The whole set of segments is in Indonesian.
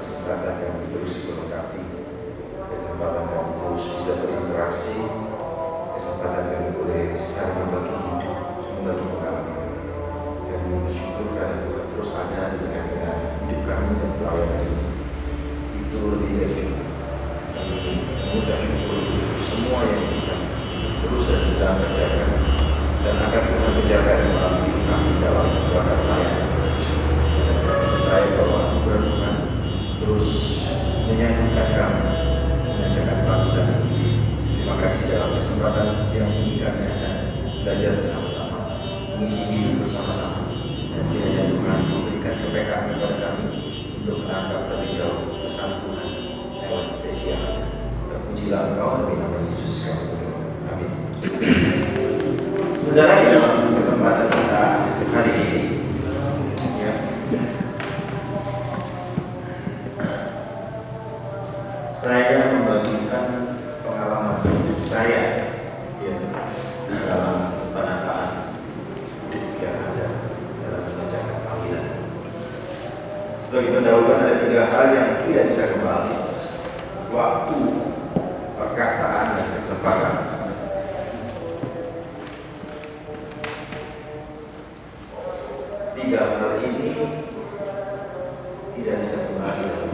kesempatan kami terus diberkati, kesempatan kami terus bisa berinteraksi, kesempatan kami boleh saling membagi hidup, membagi pengalaman. Kami bersyukur karena Tuhan terus ada di tengah-tengah hidup kami dan pelayanan ini. Itu lebih dari cukup. Kami mengucap syukur untuk semua yang kita terus dan sedang kerjakan dan akan Tuhan kerjakan melalui kami dalam beberapa pelayanan. Percaya bahwa Tuhan terus menyambutkan kami, mengajarkan bangsa ini. Terima kasih dalam kesempatan siang ini kami akan belajar bersama-sama, mengisi hidup bersama-sama, dan kiranya Tuhan memberikan kepekaan kepada kami untuk menangkap lebih jauh pesan Tuhan lewat sesi yang ada. Terpujilah Engkau demi nama Yesus kami berdoa. Amin. Saudara, di dalam kesempatan kita hari ini, ya, saya membagikan pengalaman hidup saya, ya, dalam penataan hidup yang ada dalam mengerjakan panggilan. Sebagai pendahuluan ada 3 hal yang tidak bisa kembali: waktu, perkataan, dan kesempatan. 3 hal ini tidak bisa kembali dalam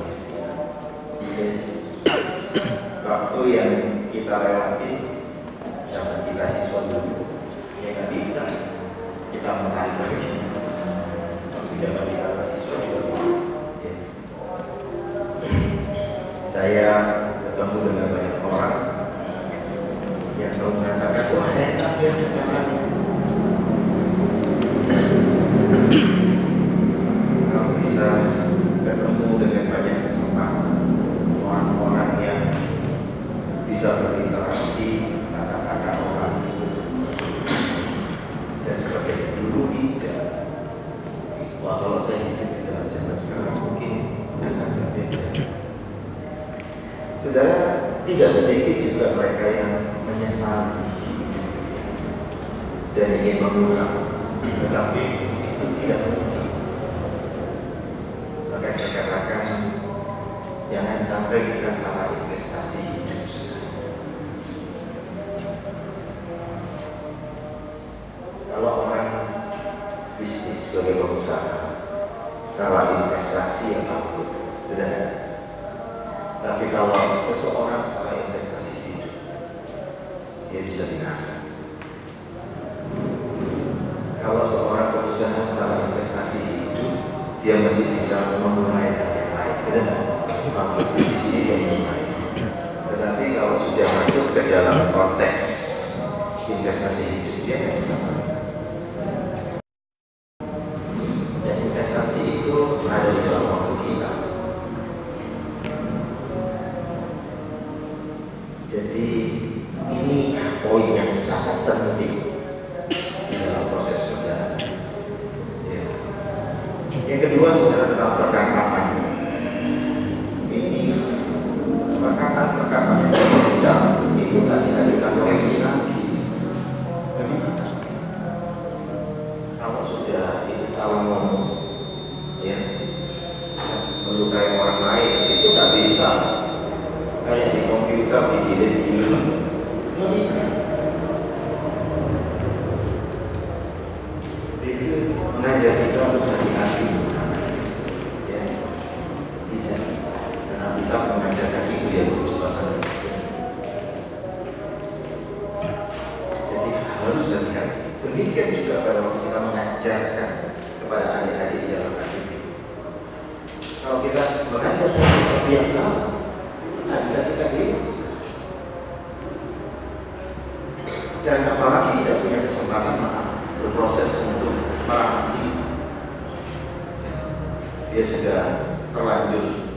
hidup. Waktu yang kita lewati zaman kita siswa dulu, ya nggak bisa kita mencari lagi. Waktu zaman kita siswa juga, ya. Saya bertemu dengan banyak orang yang selalu mengatakan, wah enak ya sekarang. Kamu bisa bertemu dengan banyak kesempatan, orang-orang yang bisa berinteraksi, kata-kata orang, dan sebagainya. Dulu tidak. Wah, kalau saya hidup di dalam zaman sekarang mungkin akan berbeda. Saudara, tidak sedikit juga mereka yang menyesal dan ingin mengulang, tetapi itu tidak mungkin. Maka saya katakan, jangan sampai kita salah investasi hidup. Kalau orang bisnis sebagai pengusaha salah investasi apapun, benar. Tapi kalau seseorang salah investasi hidup, dia bisa binasa. Kalau seorang pengusaha salah investasi hidup, dia masih bisa memulai yang lain, benar. Di sini dia mulai. Tetapi kalau sudah masuk ke dalam konteks investasi hidup, dia tidak bisa mulai. Dan investasi itu ada di dalam waktu kita. Jadi ini poin yang sangat penting di dalam proses perjalanan. Ya. Yang kedua, saudara, tentang perkataan. Perkataan yang berucap itu nggak bisa kita koreksi lagi, nggak bisa. Kalau sudah itu salah ngomong, ya, melukai orang lain, itu nggak bisa. Kayak di komputer di delete dulu, nggak bisa. Itu mengajar kita untuk hati-hati. Kita mengajarkan itu yang terus pasangan. Jadi harus hati-hati. Demikian juga kalau kita mengajarkan kepada adik-adik di dalam HDP. Kalau kita mengajarkan sesuatu yang salah, tidak bisa kita diri. Dan apalagi tidak punya kesempatan berproses untuk merahmati. Dia sudah terlanjur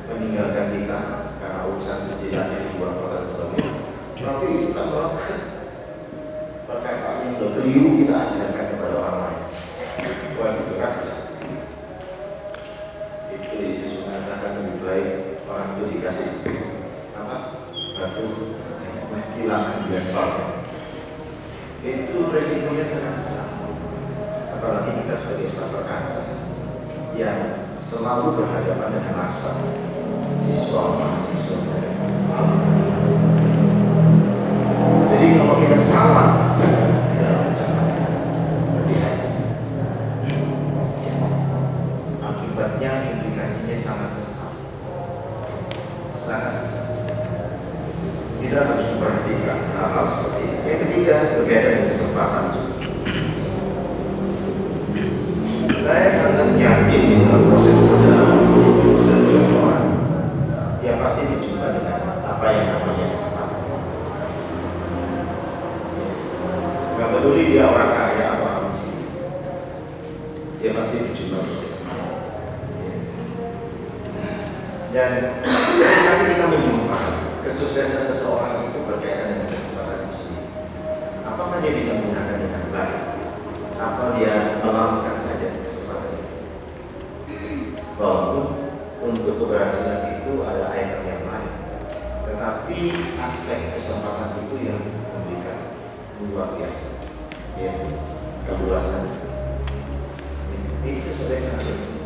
meninggalkan kita karena urusan sejenak di luar kota dan sebagainya. Tapi itu kan melakukan perkataan yang keliru kita ajarkan kepada orang lain. Wah, itu berat. Itu Yesus mengatakan lebih baik orang itu dikasih apa? Batu hilangan dilempar. Itu resikonya sangat besar. Apalagi kita sebagai staf atas yang selalu berhadapan dengan rasa siswa mahasiswa. Jadi kalau kita salah dalam ucapan, berhati-hati. Akibatnya, implikasinya sangat besar, sangat besar. Kita harus memperhatikan hal-hal seperti ini. Yang ketiga, berkaitan dengan kesempatan juga. Saya sangat yakin dalam proses perjalanan hidup setiap orang, dia pasti berjumpa dengan apa yang namanya kesempatan. Nggak peduli dia orang kaya atau orang miskin, dia pasti berjumpa dengan kesempatan. Dan ketika kita menjumpa kesuksesan seseorang itu berkaitan dengan kesempatan itu sendiri, apakah dia bisa menggunakan dengan baik atau dia melakukan saja kesempatan itu? Walaupun untuk keberhasilan itu ada item yang lain, tetapi aspek kesempatan itu yang memberikan luar biasa, ya, keluasan. Ini sesuatu yang sangat penting.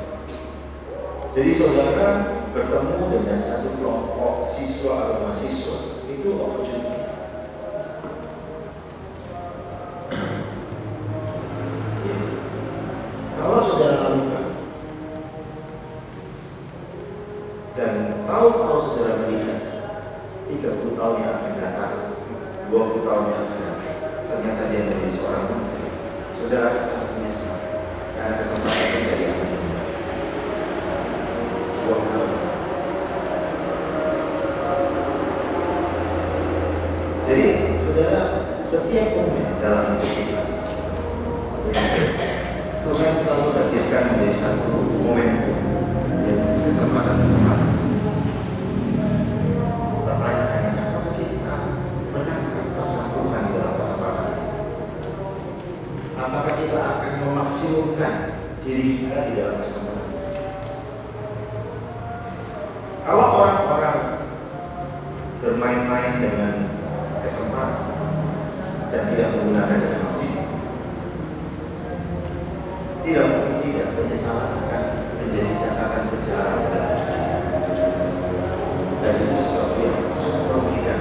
Jadi saudara bertemu dengan satu kelompok siswa atau mahasiswa, itu opportunity. Kalau saudara lakukan dan tahu kalau saudara melihat 30 tahun yang akan datang, 20 tahun yang akan datang, ternyata dia menjadi seorang menteri, saudara akan sangat menyesal karena kesempatan menjadi anak yang baik. Jadi saudara, setiap momen dalam hidup kita, Tuhan selalu hadirkan menjadi satu momentum, kesempatan-kesempatan. Pertanyaannya, apakah kita menangkap pesan Tuhan dalam kesempatan? Apakah kita akan memaksimumkan diri kita di dalam kesempatan? Kalau orang-orang bermain-main dengan kesempatan dan tidak menggunakan dengan maksimal, tidak mungkin tidak penyesalan akan menjadi catatan sejarah dalam hidup. Dan itu sesuatu yang sangat merugikan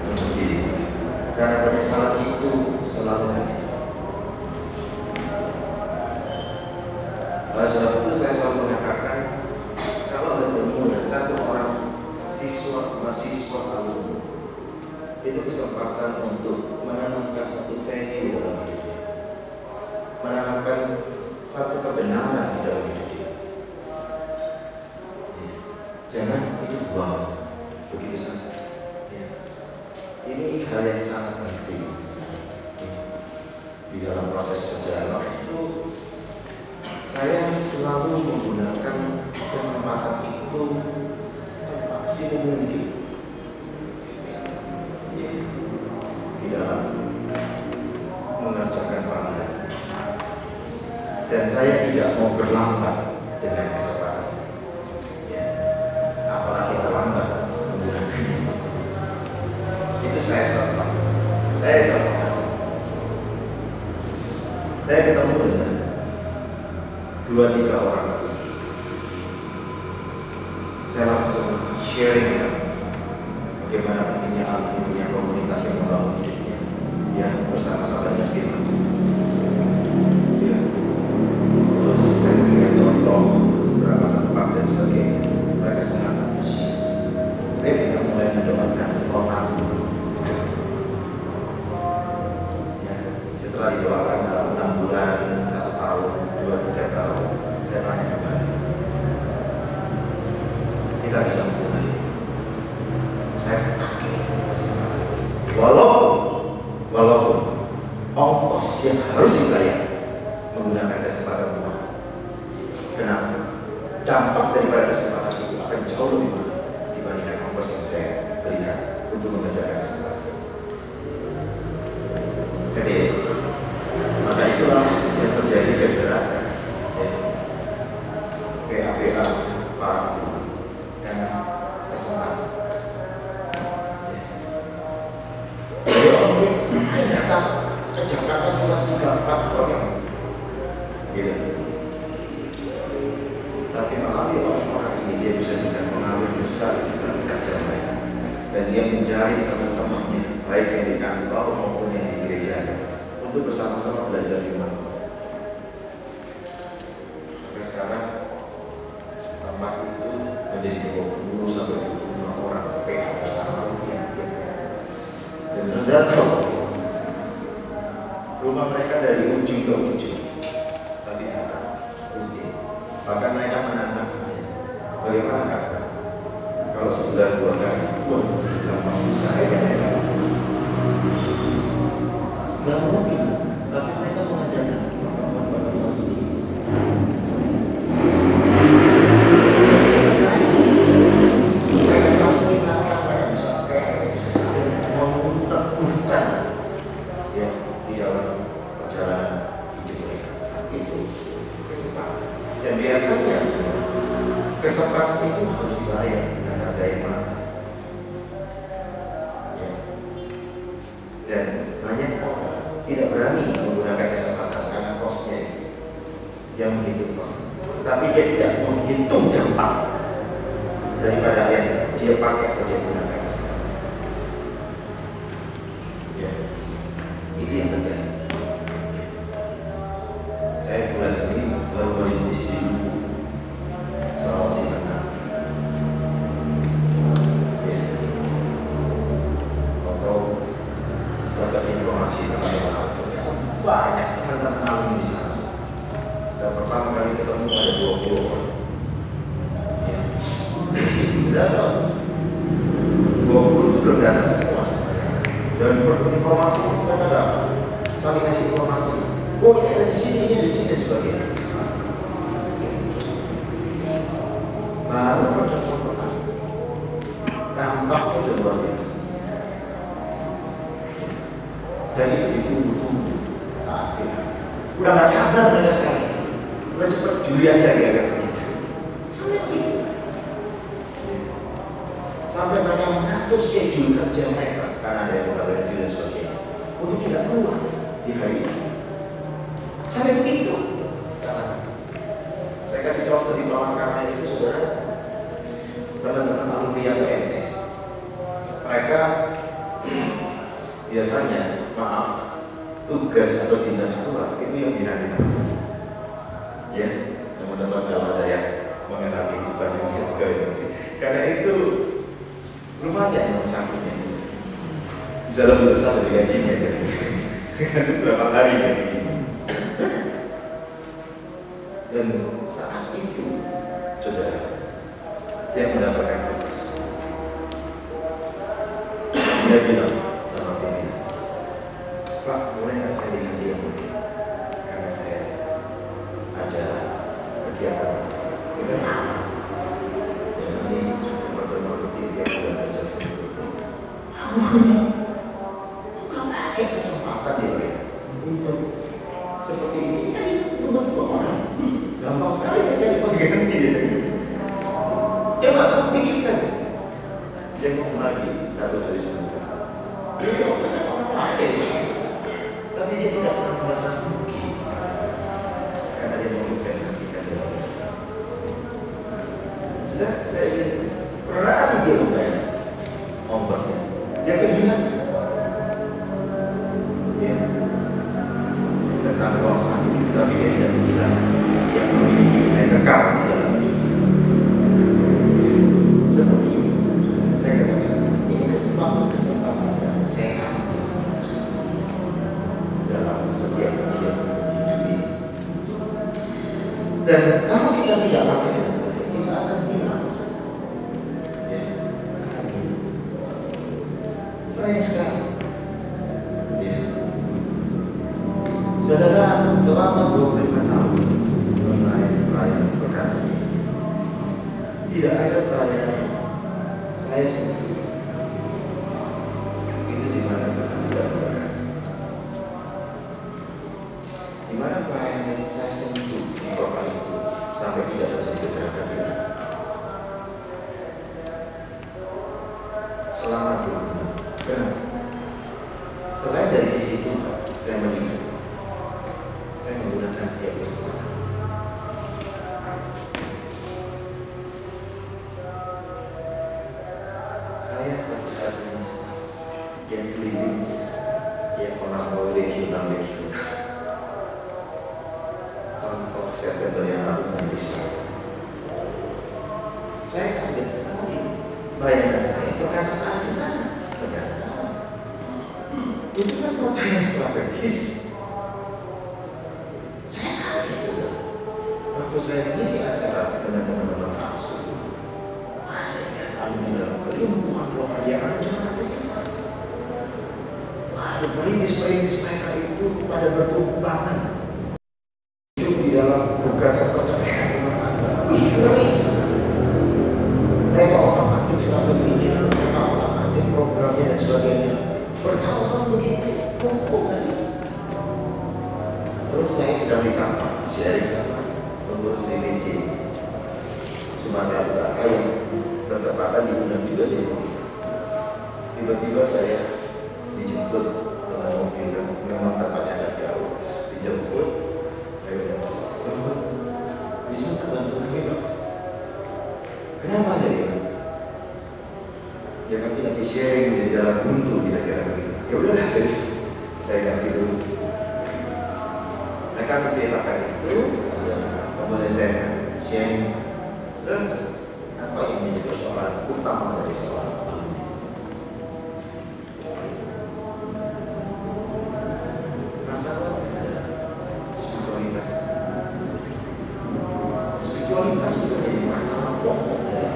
untuk diri, karena penyesalan itu selalu hadir. Oleh sebab itu saya selalu mengatakan, kalau bertemu dengan satu orang mahasiswa alumni, itu kesempatan untuk menanamkan satu value dalam hidupnya, menanamkan satu kebenaran di dalam hidup dia. Jangan itu buang begitu saja. Ini hal yang sangat penting di dalam proses perjalanan itu. Saya selalu menggunakan kesempatan itu semaksimum mungkin di dalam mengerjakan panggilan, dan saya tidak mau berlambat dengan kesempatan, apalagi terlambat menggunakannya. Itu saya selalu lakukan. Saya ketemu dengan 2-3 orang, saya langsung sharing bagaimana pentingnya alumni punya komunitas yang membangun hidupnya, yang bersama-sama dengan firman Tuhan. Ya. Terus saya berikan contoh beberapa tempat dan sebagainya. Mereka sangat antusias. Ayo kita mulai mendoakan kota. Ya. Setelah didoakan dalam 6 bulan, 1 tahun, 2-3 tahun, saya tanya kembali, kita bisa mulai. Saya pakai kesempatan, walaupun ongkos yang harus dibayar menggunakan kesempatan Tuhan. Kenapa? Dampak daripada kesempatan itu akan jauh lebih mahal dibandingkan ongkos yang saya berikan untuk mengerjakan kesempatan. Jadi, maka itulah yang terjadi gara-gara PA para karena kesempatan. Jadi orang datang ke Jakarta cuma 3-4 orang, gitu. Tapi melalui orang-orang ini dia bisa dengan pengaruh besar di dalam kerja mereka. Dan dia mencari teman-temannya, baik yang di kantor maupun yang di gereja, untuk bersama-sama belajar firman Tuhan. Sampai sekarang tempat itu menjadi 20 sampai 25 orang PK bersama tiap. Dan Anda tahu, rumah mereka dari ujung ke ujung, tapi datang. Bahkan mereka menantang saya, bagaimana kakak? Kalau sebulan 2 kali, gampang saya kan ya? Gak mungkin, tapi mereka mengadakan pertemuan pertemuan sendiri. Mereka saling mengingatkan, mereka bisa saling mengumpulkan ya di dalam perjalanan hidup mereka. Itu kesempatan. Dan biasanya kesempatan itu harus dibayar dengan harga yang mahal. Ya. Dan banyak orang tidak berani menggunakan kesempatan karena kosnya yang menghitung kos. Tetapi dia tidak menghitung dampak daripada yang dia pakai atau dia gunakan kesempatan. Ya. Itu yang terjadi. Saya bulan ini baru berintis di Sulawesi Tengah. Ya. Atau dapat informasi tentang banyak teman-teman alumni di sana. Dan pertama kali ketemu ada 20 orang. Ya. Sudah tahu 20 itu belum datang semua. Dan informasi itu mereka dapat saling kasih informasi. Oh ini ada di sini, ini ada di sini dan sebagainya. Baru pertemuan pertama, dampaknya sudah luar biasa. Dan itu ditunggu-tunggu saat ini. Udah nggak sabar mereka sekarang. Udah cepet Juli aja kira-kira begitu. Sampai mereka mengatur schedule kerja mereka karena ada yang mengatur dan sebagainya untuk tidak keluar di hari ini. Cara begitu. Saya kasih contoh di bawah kamera itu, saudara, teman-teman alumni yang PNS. Mereka biasanya, maaf, tugas atau dinas keluar itu yang dinanti-nanti. Ya, teman-teman kalau ada yang mengenal kehidupan dunia pegawai negeri. Karena itu lumayan yang sangkutnya. Bisa lebih besar dari gajinya kan. Berapa hari kan ini. Dan saat itu, saudara, dia mendapatkan tugas. Dia bilang sama pimpinan, Pak, boleh nggak saya diganti yang ini? Karena saya ada kegiatan kita sama. Dan ini pertemuan rutin tiap bulan baca firman Tuhan. Bukan pakai kesempatan dia untuk seperti ini. Kan ini untuk orang. Gampang sekali saya cari pengganti dia. Coba kamu pikirkan. Dia ngomong lagi satu hari sebelumnya. Dia orang lain sih. Tapi dia tidak pernah merasa rugi karena dia menginvestasikan dalam. Sudah, saya ingin berani dia membayar ongkosnya. Dia keinginan. Ya. Tentang uang saat ini, tapi dia tidak menghilang. Dia kekal di dalam hidup. Seperti itu, saya katakan, ini kesempatan yang sehat dalam setiap hidup ini. Dan kalau kita tidak pakai dengan baik, kita akan hilang. Ya. Sayang sekali. Ya. Saudara, selama 25 tahun pelayanan bekasi, tidak ada pelayanan saya sendiri. Itu di mana kita tidak berada. Di mana pelayanan saya sendiri di kota itu sampai tidak terjadi gerakan. Selama 2 bulan. Kenapa? Selain dari sisi Tuhan, saya melihat saya menggunakan tiap kesempatan. melampaui regional contoh September yang lalu menjadi seperti saya kaget sekali. Bayangan saya perkataan di sana ternyata itu kan kota yang strategis. Saya kaget juga waktu saya mengisi acara dengan teman-teman Traksu. Wah, saya lihat alumni dalam bukan lokal yang ada cuma aktivitas. Wah, ada perintis-perintis mereka itu pada bertumbuh banget hidup di dalam gugatan perceraian rumah tangga. Wih, ngeri sekali. Mereka otak-atik strateginya, mereka otak-atik programnya dan sebagainya. Bertahun-tahun begitu, tumpuk guys. Terus saya sedang di kantor, sharing sama pengurus DPC Sumatera Utara yang bertepatan diundang juga di Indonesia. Tiba-tiba saya dijemput dengan mobil dan memang tempatnya agak jauh. Dijemput, saya bilang, "Bapak, bisa nggak bantu kami, Pak?" Kenapa saya bilang? Ya kami lagi sharing di jalan buntu kira-kira begitu. Ya udah saya ganti dulu. Mereka menceritakan itu, kemudian saya sharing. Dan apa yang menjadi persoalan utama dari seorang alumni? Masalah adalah spiritualitas. Spiritualitas itu menjadi masalah pokok dari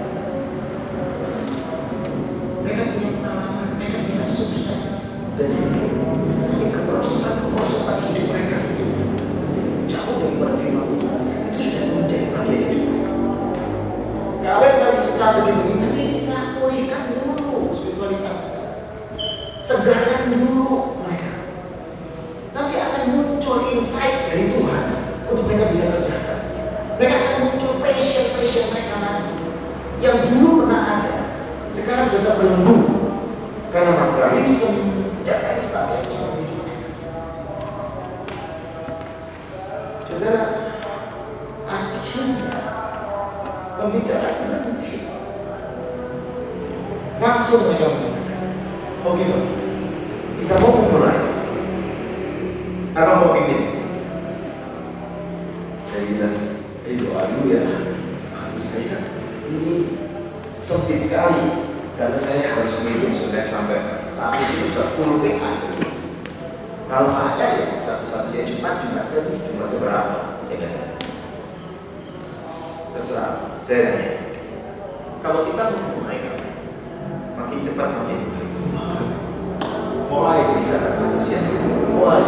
mereka punya pengalaman, mereka bisa sukses dan sebagainya. Tapi kemerosotan hidup mereka itu jauh daripada firman Tuhan. Itu sudah menjadi bagian hidup mereka. Kalian masih strategi begini, bisa pulihkan dulu spiritualitas, segarkan dulu mereka. Nanti akan muncul insight dari Tuhan untuk mereka bisa kerjakan. Mereka akan muncul passion mereka nanti yang dulu pernah ada, sekarang sudah belenggu karena materialisme dan lain sebagainya. Saudara, akhirnya pembicaraan nanti langsung mereka mengatakan, "Oke Pak, kita mau memulai. Apa mau pimpin?" Saya bilang, "Doa dulu ya. Saya ini sempit sekali karena saya harus menghitung Senin sampai Kamis itu sudah full PA. Kalau ada ya satu-satunya Jumat berapa? Saya kata terserah. Saya tanya, kalau kita memulai makin cepat makin baik. Mulai bicara antusias, mulai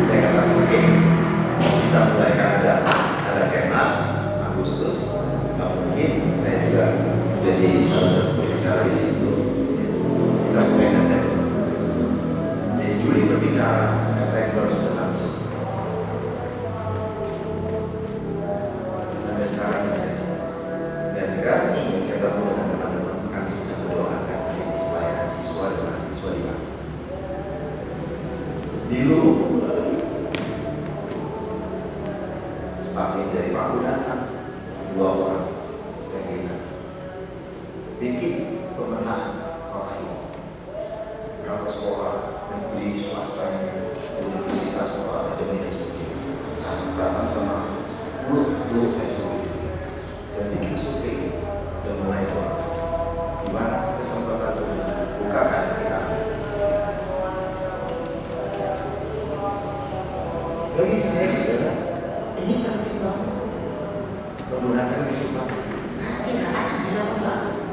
saya kata oke, kita mulai kan ada Kemnas Agustus. Mungkin saya juga jadi salah satu pembicara di situ. Kita mulai saja. Jadi Juli berbicara, September sudah langsung. Sampai sekarang saja. Dan juga ini ketemu dengan teman-teman kami sedang mendoakan aktivitas pelayanan siswa dan mahasiswa di Bali. Di Luwu, staf ini dari Paku datang 2 orang. Bikin pemetaan kota ini. Berapa sekolah negeri, swasta, universitas, sekolah akademi dan sebagainya. Saya datang sama dulu saya suruh dan bikin survei dan mulai doa. Gimana kesempatan Tuhan bukakan kita. Bagi saya saudara, ini penting banget menggunakan kesempatan karena tidak akan bisa menang.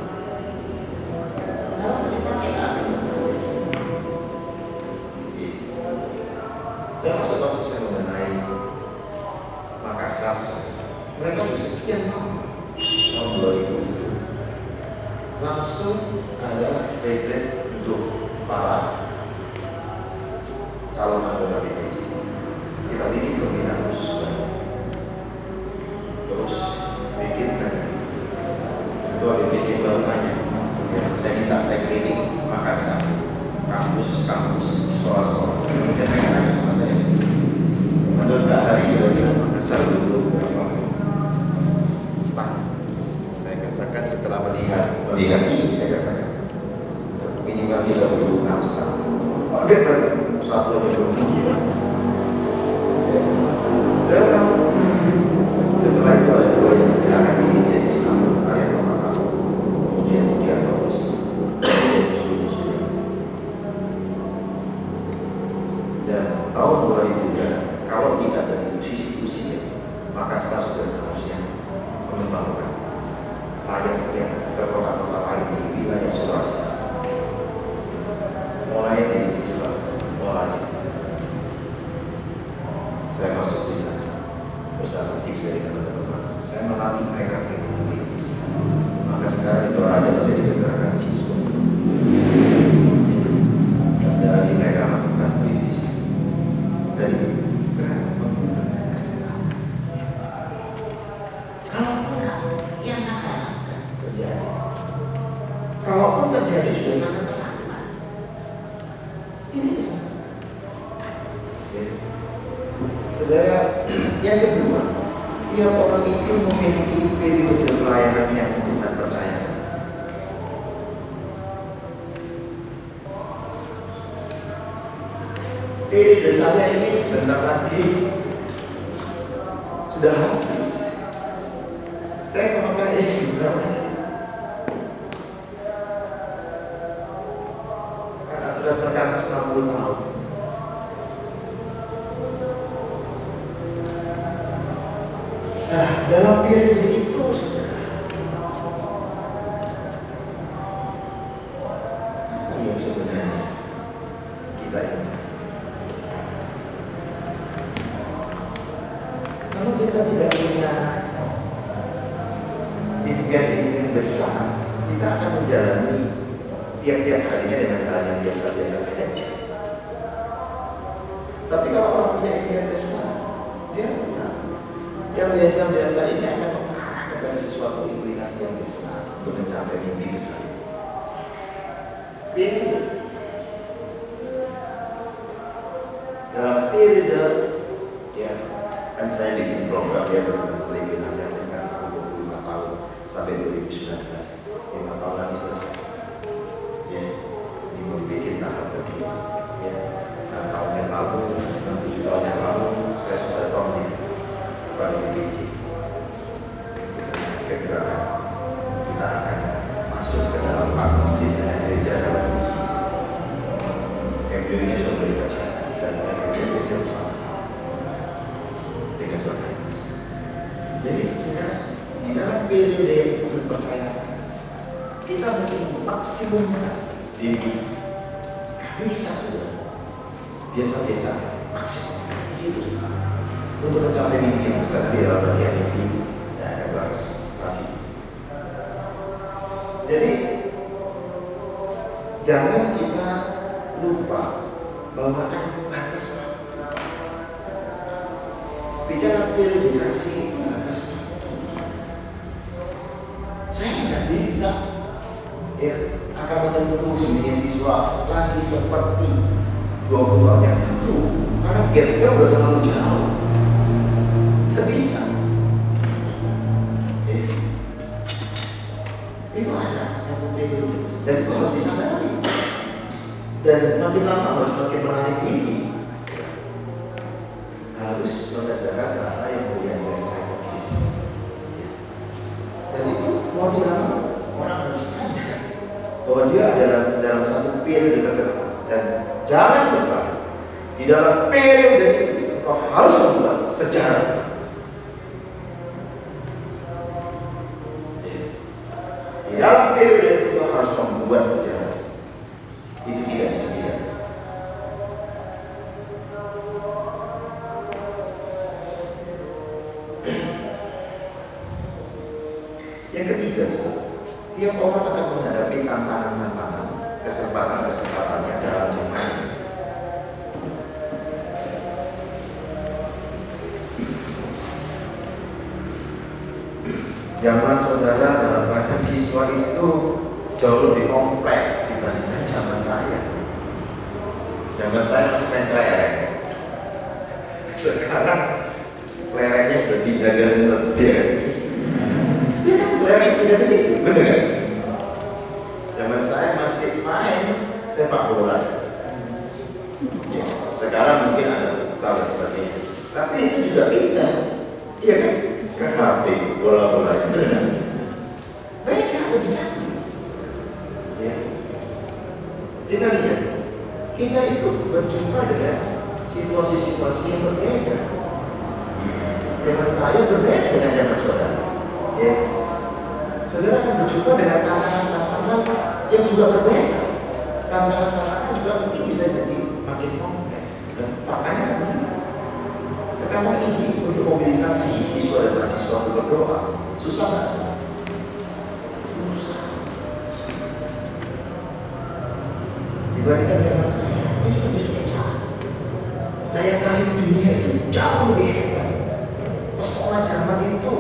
Termasuk waktu saya mengenai Makassar, mereka bersekian lama tahun 2000 itu langsung ada retreat untuk para calon anggota DPC. Kita bikin pembinaan khusus baru, terus bikin ketua DPC baru tanya, ya, saya klinik Makassar, kampus, sekolah-sekolah. Dan mereka tanya sama saya, menurut Kak Hari kira-kira Makassar butuh berapa staf? Saya katakan setelah melihat ini, saya katakan minimal kita butuh 6 satu aja belum muncul. Saya tahu setelah itu ada dua yang akan ini jadi satu karya Bapak kamu, kemudian dia terus musuh-musuhnya. Dan tahun 2003 kalau tidak dari sisi usia, maka saya sudah seharusnya mengembangkan saya ke kota-kota lain di wilayah Sulawesi, mulai dari Islam, Molaji. Saya masuk di sana bersama tim dari teman-teman. Saya melatih mereka kritis. Maka sekarang itu aja menjadi gerakan siswa. Dan dari mereka melakukan kritis. Dari gerakan pembunuhan kesehatan. Kalau enggak, ya nggak akan terjadi. Kalaupun terjadi sudah sangat terlambat. Ini bisa. Saudara, yang kedua, tiap orang itu memiliki periode pelayanan yang Tuhan percayakan. Periode saya ini sebentar lagi sudah habis. Saya memakai sebenarnya karena sudah terbatas 60 tahun. Nah, dalam periode itu, saudara, apa yang sebenarnya kita ingin? Kalau kita tidak punya impian-impian besar, kita akan menjalani tiap-tiap harinya dengan hal yang biasa-biasa saja. Tapi kalau orang punya impian besar, dia enggak. Yang biasa-biasa ini akan mengarah kepada sesuatu implikasi yang besar untuk mencapai mimpi besar. Periode dalam periode ya, kan saya bikin program ya berkeliling aja dengan 25 tahun sampai 2019, 5 tahun lagi selesai. Ya, ini mau bikin tahap kedua. Ya, nah, tahun yang lalu, 7 tahun yang lalu saya sudah sombong bagi biji kegerakan kita akan masuk ke dalam masjid dengan gereja dalam misi. Embrio-nya sudah dibacakan dan gereja bersama-sama dengan berkaitan. Jadi di dalam periode yang Tuhan percayakan, kita mesti maksimumkan diri. Gak bisa biasa-biasa maksimum di situ. Untuk mencapai mimpi yang besar di dalam bagian ini, saya akan bahas lagi. Jadi, jangan kita lupa bahwa ada batas waktu. Bicara periodisasi itu batas waktu. Saya nggak bisa ya, akan menyentuh dunia siswa lagi seperti 20 tahun yang lalu, karena gap-nya udah terlalu jauh. Tidak bisa. Itu ada satu periode dan itu harus disadari. Dan makin lama harus makin menarik diri. Harus mengerjakan hal yang punya nilai strategis. Dan itu mau tidak mau orang harus sadar bahwa dia adalah dalam satu periode tertentu. Dan jangan lupa di dalam periode itu kau harus membuat sejarah. Di dalam periode itu harus membuat sejarah. Itu tidak bisa tidak. Yang ketiga, tiap orang akan menghadapi tantangan-tantangan, kesempatan-kesempatannya dalam jemaat. Zaman saudara dalam bagian siswa itu jauh lebih kompleks dibandingkan zaman saya. Zaman saya masih main kelereng. Sekarang kelerengnya sudah pindah dari nuts ya. Kelereng pindah ke situ, betul kan? Zaman saya masih main sepak bola. Ya, sekarang mungkin ada futsal dan sebagainya, tapi itu juga beda, iya kan? Ke HP, bola-bola itu beda, lebih canggih. Ya. Kita lihat, kita itu berjumpa dengan situasi-situasi yang berbeda. Dengan saya berbeda dengan zaman saudara. Ya. Saudara akan berjumpa dengan tantangan-tantangan yang juga berbeda. Tantangan-tantangan juga mungkin bisa jadi makin kompleks. Dan faktanya kan begitu. Sekarang ini untuk mobilisasi siswa dan mahasiswa untuk berdoa susah nggak? Susah. Dibandingkan zaman saya, ini lebih susah. Daya tarik dunia itu jauh lebih hebat. Pesona zaman itu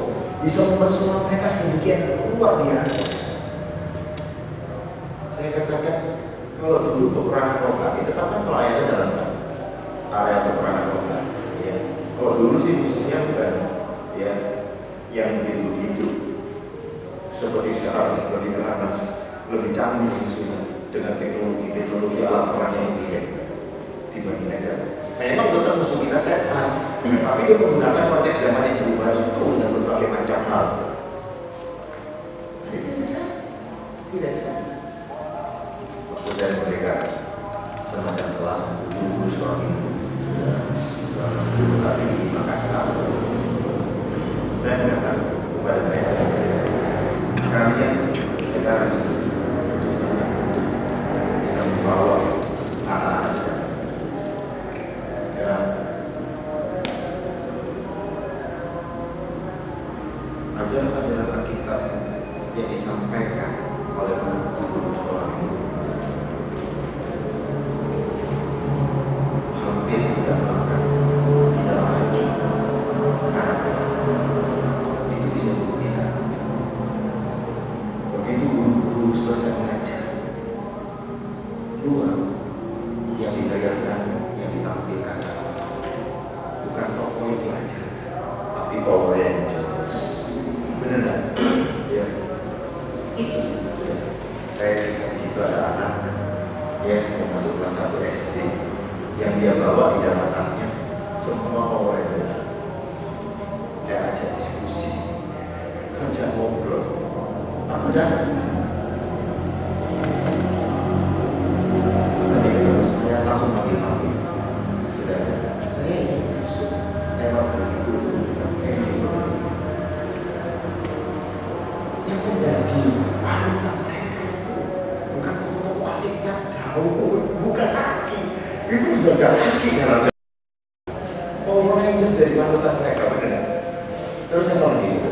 bisa mempersulit mereka sedemikian luar biasa. Saya katakan, kalau dulu peperangan rohani ditetapkan pelayanan dalam area peperangan rohani. Ya. Kalau dulu sih musuhnya bukan ya yang begitu-begitu seperti sekarang, lebih ganas, lebih canggih musuhnya dengan teknologi alat perang yang lebih hebat dibanding aja. Memang tetap musuh kita setan, tapi dia menggunakan konteks zaman yang berubah itu dan berbagai macam hal. Jadi tidak bisa. Waktu saya memberikan semacam kelas untuk guru seorang ibu selama 10 hari di Makassar, saya mengatakan kepada mereka, kalian sekarang untuk bisa membawa anak-anak dalam ajaran-ajaran Alkitab yang disampaikan oleh guru seorang ibu hampir tidak melakukan tidak lagi karena itu bisa berbeda. Begitu guru-guru selesai mengajar, keluar yang disayankan, yang ditampilkan bukan tokoh yang belajar, tapi Power Rangers. Benar nggak? Ya. Itu. Saya di situ ada anak yang masuk kelas 1 SD yang dia bawa di dalam tasnya semua Power Rangers. Saya ajak diskusi, ajak ngobrol, apa dah? Saya langsung panggil-panggil. Saya ingin masuk lewat hal itu bukan value yang menjadi panutan mereka itu bukan tokoh-tokoh Alkitab Daud, bukan lagi. Itu sudah tidak lagi dalam Power Rangers jadi panutan mereka, benar. Terus saya mau lagi juga.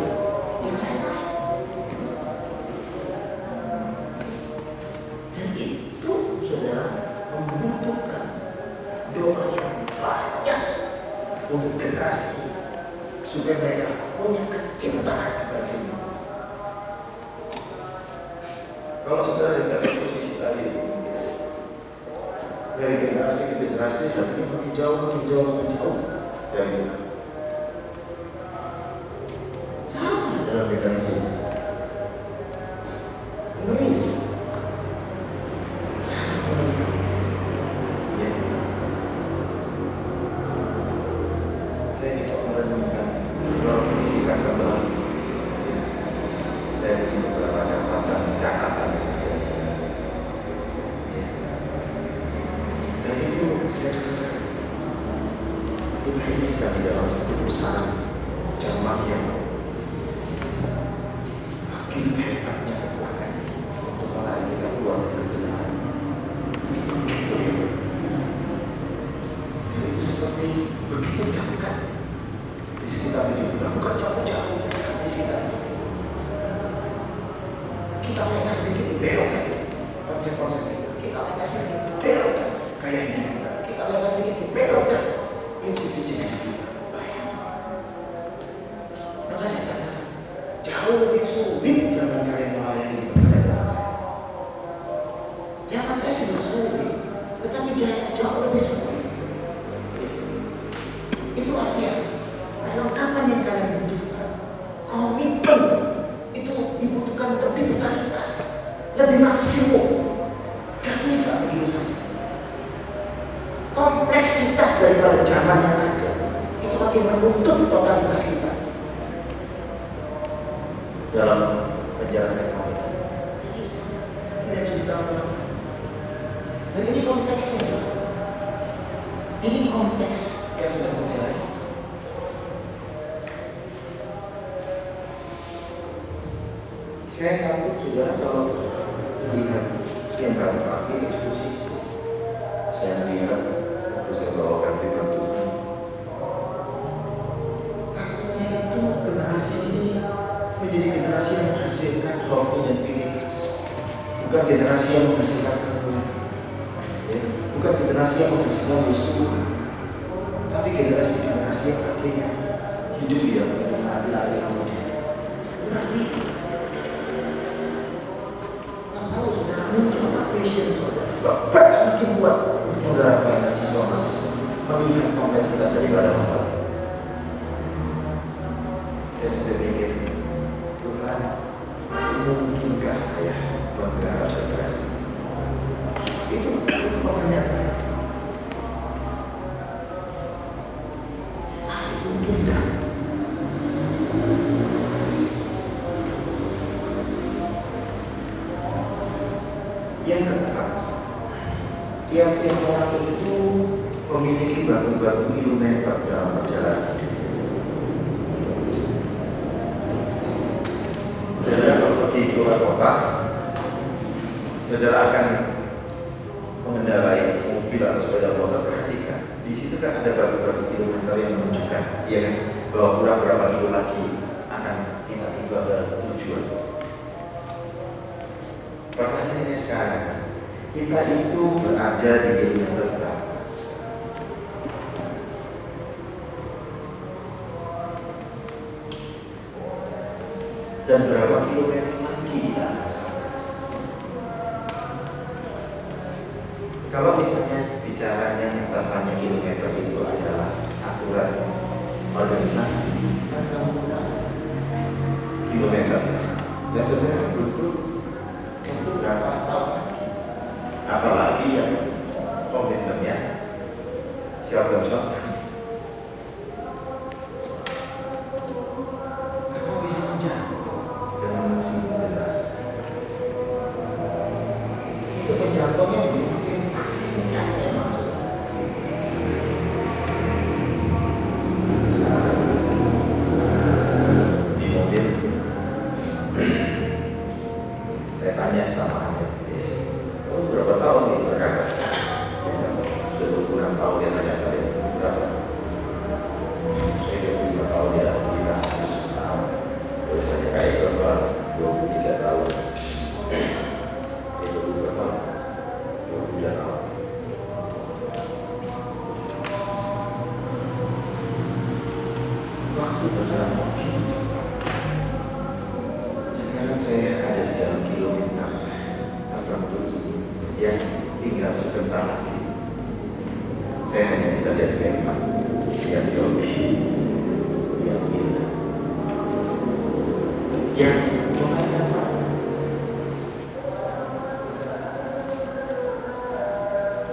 Dan itu saudara membutuhkan doa yang banyak untuk generasi supaya mereka punya kecintaan kepada firman. Kalau saudara lihat eksposisi tadi dari generasi ke generasi hatinya makin jauh dari Tuhan. Sama dalam generasi ini. Ngeri. Sangat ngeri. Ya. Saya juga merenungkan, merefleksikan kembali. Saya punya beberapa catatan. Dan itu saya katakan, kita ini sedang di dalam satu usaha jamaah yang makin hebatnya kekuatan untuk menarik kita keluar dari kegelapan. Begitu hebat. Dan itu seperti begitu dekat di sekitar hidup kita, bukan jauh-jauh, dekat di sekitar. Kita lengah sedikit dibelokkan konsep-konsep kita lengah sedikit dibelokkan gaya hidup kita lengah sedikit dibelokkan prinsip-prinsip kita. Maka saya katakan jauh lebih sulit jangan kalian melayani daripada zaman saya. Zaman saya juga sulit, tetapi jauh lebih sulit. Itu artinya perlengkapan yang kalian butuhkan, komitmen itu dibutuhkan lebih totalitas, lebih maksimum. Gak bisa begitu saja. Kompleks dalam menjalankan kami. Tidak bisa ditambah. Dan ini konteksnya. Ini konteks yang sedang terjadi. Saya takut saudara kalau melihat yang kami pakai eksposisi. Saya melihat waktu saya bawakan firman Tuhan. Takutnya itu generasi ini menjadi generasi yang menghasilkan Hofni dan Pinehas. Bukan generasi yang menghasilkan Samuel, ya. Bukan generasi yang menghasilkan Yosua, tapi generasi yang akhirnya hidup ya dengan hati modern. Berarti nggak tahu saudara muncul apa passion saudara. Bapak mungkin buat untuk menggarap mahasiswa melihat kompleksitas daripada masalah. Saya sampai mikir, Tuhan masih mungkinkah saya menggarap generasi? Itu pertanyaan saya. Masih mungkinkah? Yang keempat, tiap-tiap orang itu memiliki batu-batu kilometer dalam perjalanan hidup. Saudara kalau pergi keluar kota, saudara akan mengendarai mobil atau sepeda motor, perhatikan. Di situ kan ada batu-batu kilometer yang menunjukkan, ya kan, bahwa kurang berapa kilo lagi akan kita tiba ke tujuan. Pertanyaannya sekarang, kita itu berada di kilometer berapa? Dan berapa kilometer lagi kita akan sampai? Kalau misalnya bicaranya atasannya kilometer itu adalah aturan organisasi, kan kamu tahu kilometer. Dan sebenarnya butuh untuk berapa tahun lagi? Apalagi yang komitmennya short-term. Apa bisa menjadi dengan maksimum generasi? Itu penjangkauannya mungkin mencari maksudnya. Di mobil saya tanya sama Anda, berapa tahun nih berkata? Sudah kurang tahun dia tanya kalian berapa? Saya 25 tahun ya, kita 100 tahun. Terus saya kayak berapa? 23 tahun. 22 tahun. 23 tahun. Waktu berjalan begitu cepat. Sekarang saya ada di dalam kilometer tertentu yang tinggal sebentar lagi. Saya hanya bisa lihat Denmark, lihat Georgia, lihat Finland, yang mengatakan apa?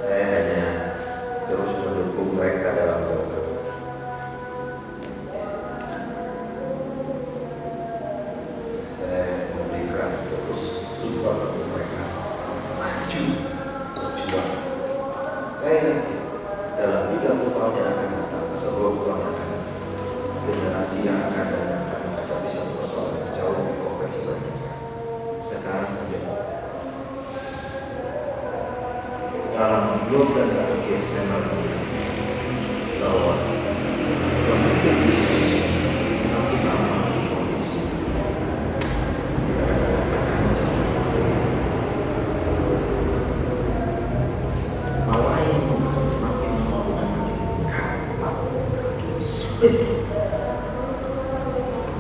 Saya hanya terus mendukung mereka dalam doa. Saya memberikan terus support untuk mereka maju berjuang. Saya yakin dalam 30 tahun yang akan datang atau 20 tahun yang akan datang, generasi yang akan datang akan menghadapi satu persoalan yang jauh lebih kompleks dibanding sekarang saja. Dalam 2 bulan terakhir saya melihat bahwa pengikut Yesus makin lama makin sulit. Kita katakan terancam. Malah itu makin lama bukan makin sulit.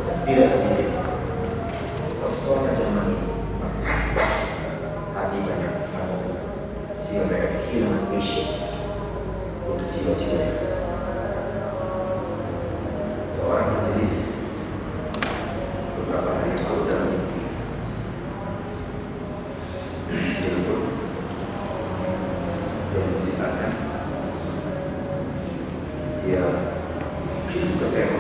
Dan tidak sendiri. Pesona zaman ini merampas hati banyak manusia sehingga mereka kehilangan passion untuk jiwa-jiwa. Seorang majelis beberapa hari yang lalu dalam mimpi telepon dan menceritakan dia begitu kecewa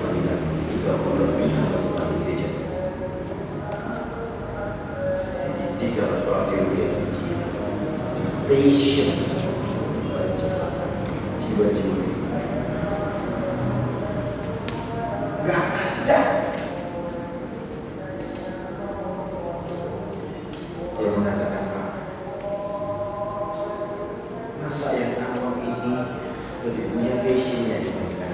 melihat 30 lebih anggota gereja di dalam soal teori yang passion, jiwa-jiwa nggak ada yang mengatakan, Pak, masa yang awam ini lebih punya passionnya dibandingkan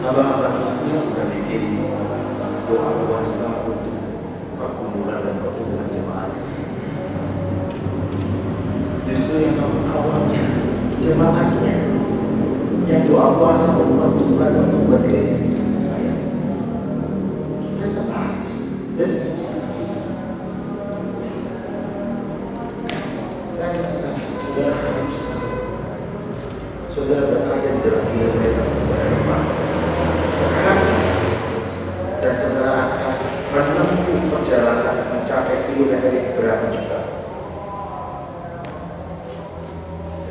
hamba-hamba Tuhannya bukan bikin doa puasa untuk perkumpulan dan pertumbuhan jemaat. Justru yang awamnya, jemaatnya, yang doa puasa untuk perkumpulan pertumbuhan gereja. Dan saya katakan, saudara harus saudara berada di dalam kilometer berapa sekarang, dan saudara akan menempuh perjalanan mencapai kilometer yang berapa juga.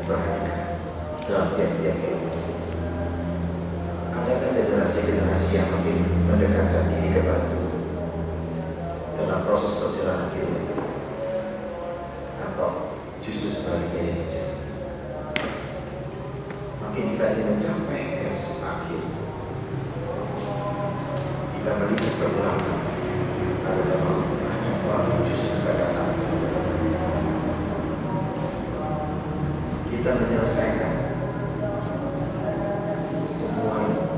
Perhatikan dalam tiap-tiap kilometer, adakah generasi-generasi yang makin mendekatkan diri kepada Tuhan dalam proses perjalanan kilometer, atau justru sebaliknya yang terjadi? Makin kita ingin mencapai garis akhir, kita melihat ke belakang, ada banyak orang justru kita datang. Kita menyelesaikan semuanya,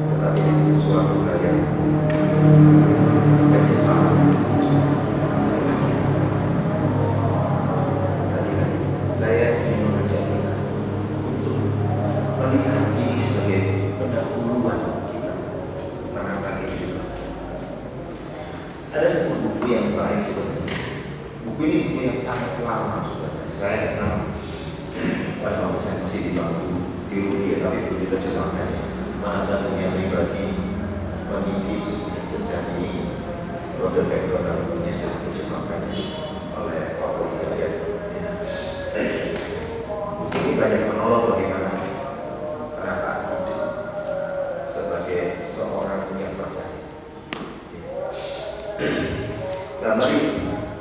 tetapi ini sesuatu hal yang menyesal. Hati-hati, saya ingin mengajak kita untuk melihat ini sebagai pendahuluan kita menangani hidup. Ada satu buku yang baik sebenarnya. Buku ini buku yang sangat lama sudah. Saya kenal pada waktu saya masih di bangku teologi, tapi belum diterjemahkan. Mana dunia pribadi meniti sukses sejati, Robert McDonald punya sudah diterjemahkan oleh Pak Hidayat. Buku ini banyak menolong bagaimana cara hidup sebagai seorang yang percaya. Dan mari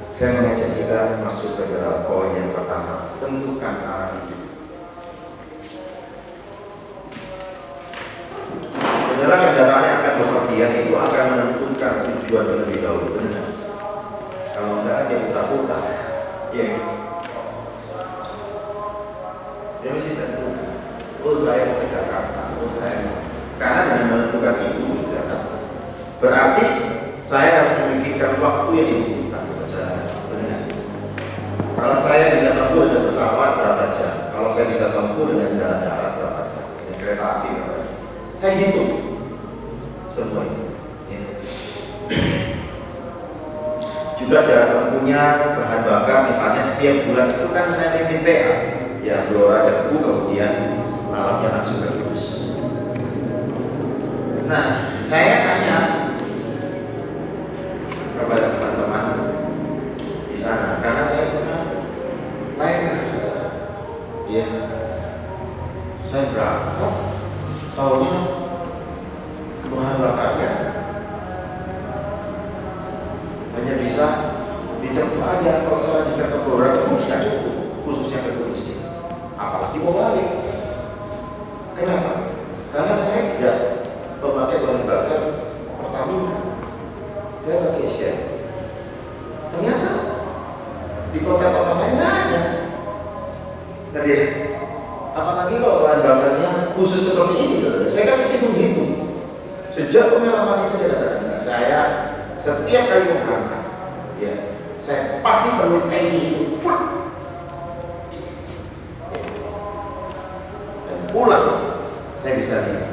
saya mengajak kita masuk ke dalam poin yang pertama, tentukan arah hidup. Saudara, kendaraan yang akan bepergian itu akan menentukan tujuan terlebih dahulu, benar? Kalau enggak ada putar-putar, ya. Dia mesti tentukan. Oh, saya mau ke Jakarta, oh saya mau. Karena dengan menentukan itu sudah tahu. Berarti saya harus memikirkan waktu yang dibutuhkan untuk perjalanan. Benar? Kalau saya bisa tempuh dengan pesawat berapa jam? Kalau saya bisa tempuh dengan jalan darat berapa jam? Dengan kereta api berapa jam? Saya hitung semua itu. Ya. Juga cara tempuhnya, bahan bakar, misalnya setiap bulan itu kan saya mimpin PA, ya Blora Cepu, kemudian malamnya langsung ke Kudus. Nah, saya tanya kepada teman-teman di sana, karena saya pernah lain kan, saudara. Iya, saya berangkat, tahunya bahan bakarnya hanya bisa dicepat aja. Kalau saya jika ke Blora itu sudah cukup, khususnya ke Kudus ini. Apalagi mau balik. Kenapa? Karena saya tidak memakai bahan bakar Pertamina. Saya pakai Shell. Ternyata di kota-kota lain nggak ada. Jadi, apalagi kalau bahan bakarnya khusus seperti ini, saudara. Saya kan mesti menghitung. Sejak pengalaman itu saya katakan, saya setiap kali mau berangkat, ya, saya pasti perlu tangki itu full. Dan pulang, saya bisa lihat.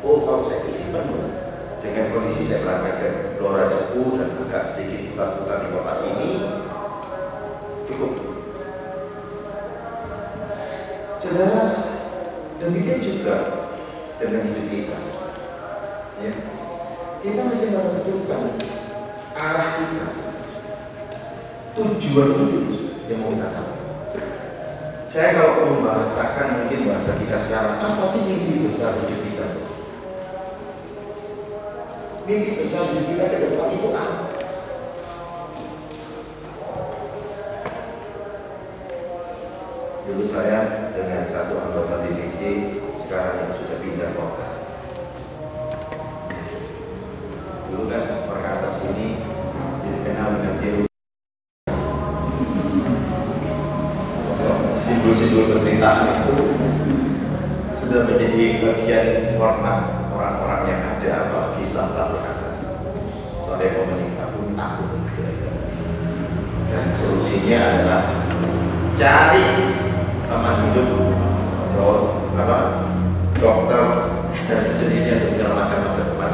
Oh, kalau saya isi penuh dengan kondisi saya berangkat ke Blora Cepu dan agak sedikit putar-putar di kota ini, cukup. Saudara, demikian juga dengan hidup kita. Ya. Kita mesti menentukan arah kita, tujuan itu yang mau kita capai. Saya kalau membahasakan mungkin bahasa kita sekarang, apa sih mimpi besar hidup kita? mimpi besar hidup kita ke depan itu apa? Dulu saya dengan satu anggota DPC sekarang yang sudah pindah kota. Dulu kan Perkantas ini dikenal dengan biru. Simbol-simbol pemerintahan itu sudah menjadi bagian format orang-orang yang ada, apalagi sahabat Perkantas. Soalnya pemerintah pun takut. Dan solusinya adalah cari sama hidup dokter dan sejenisnya untuk menyelamatkan masa depan.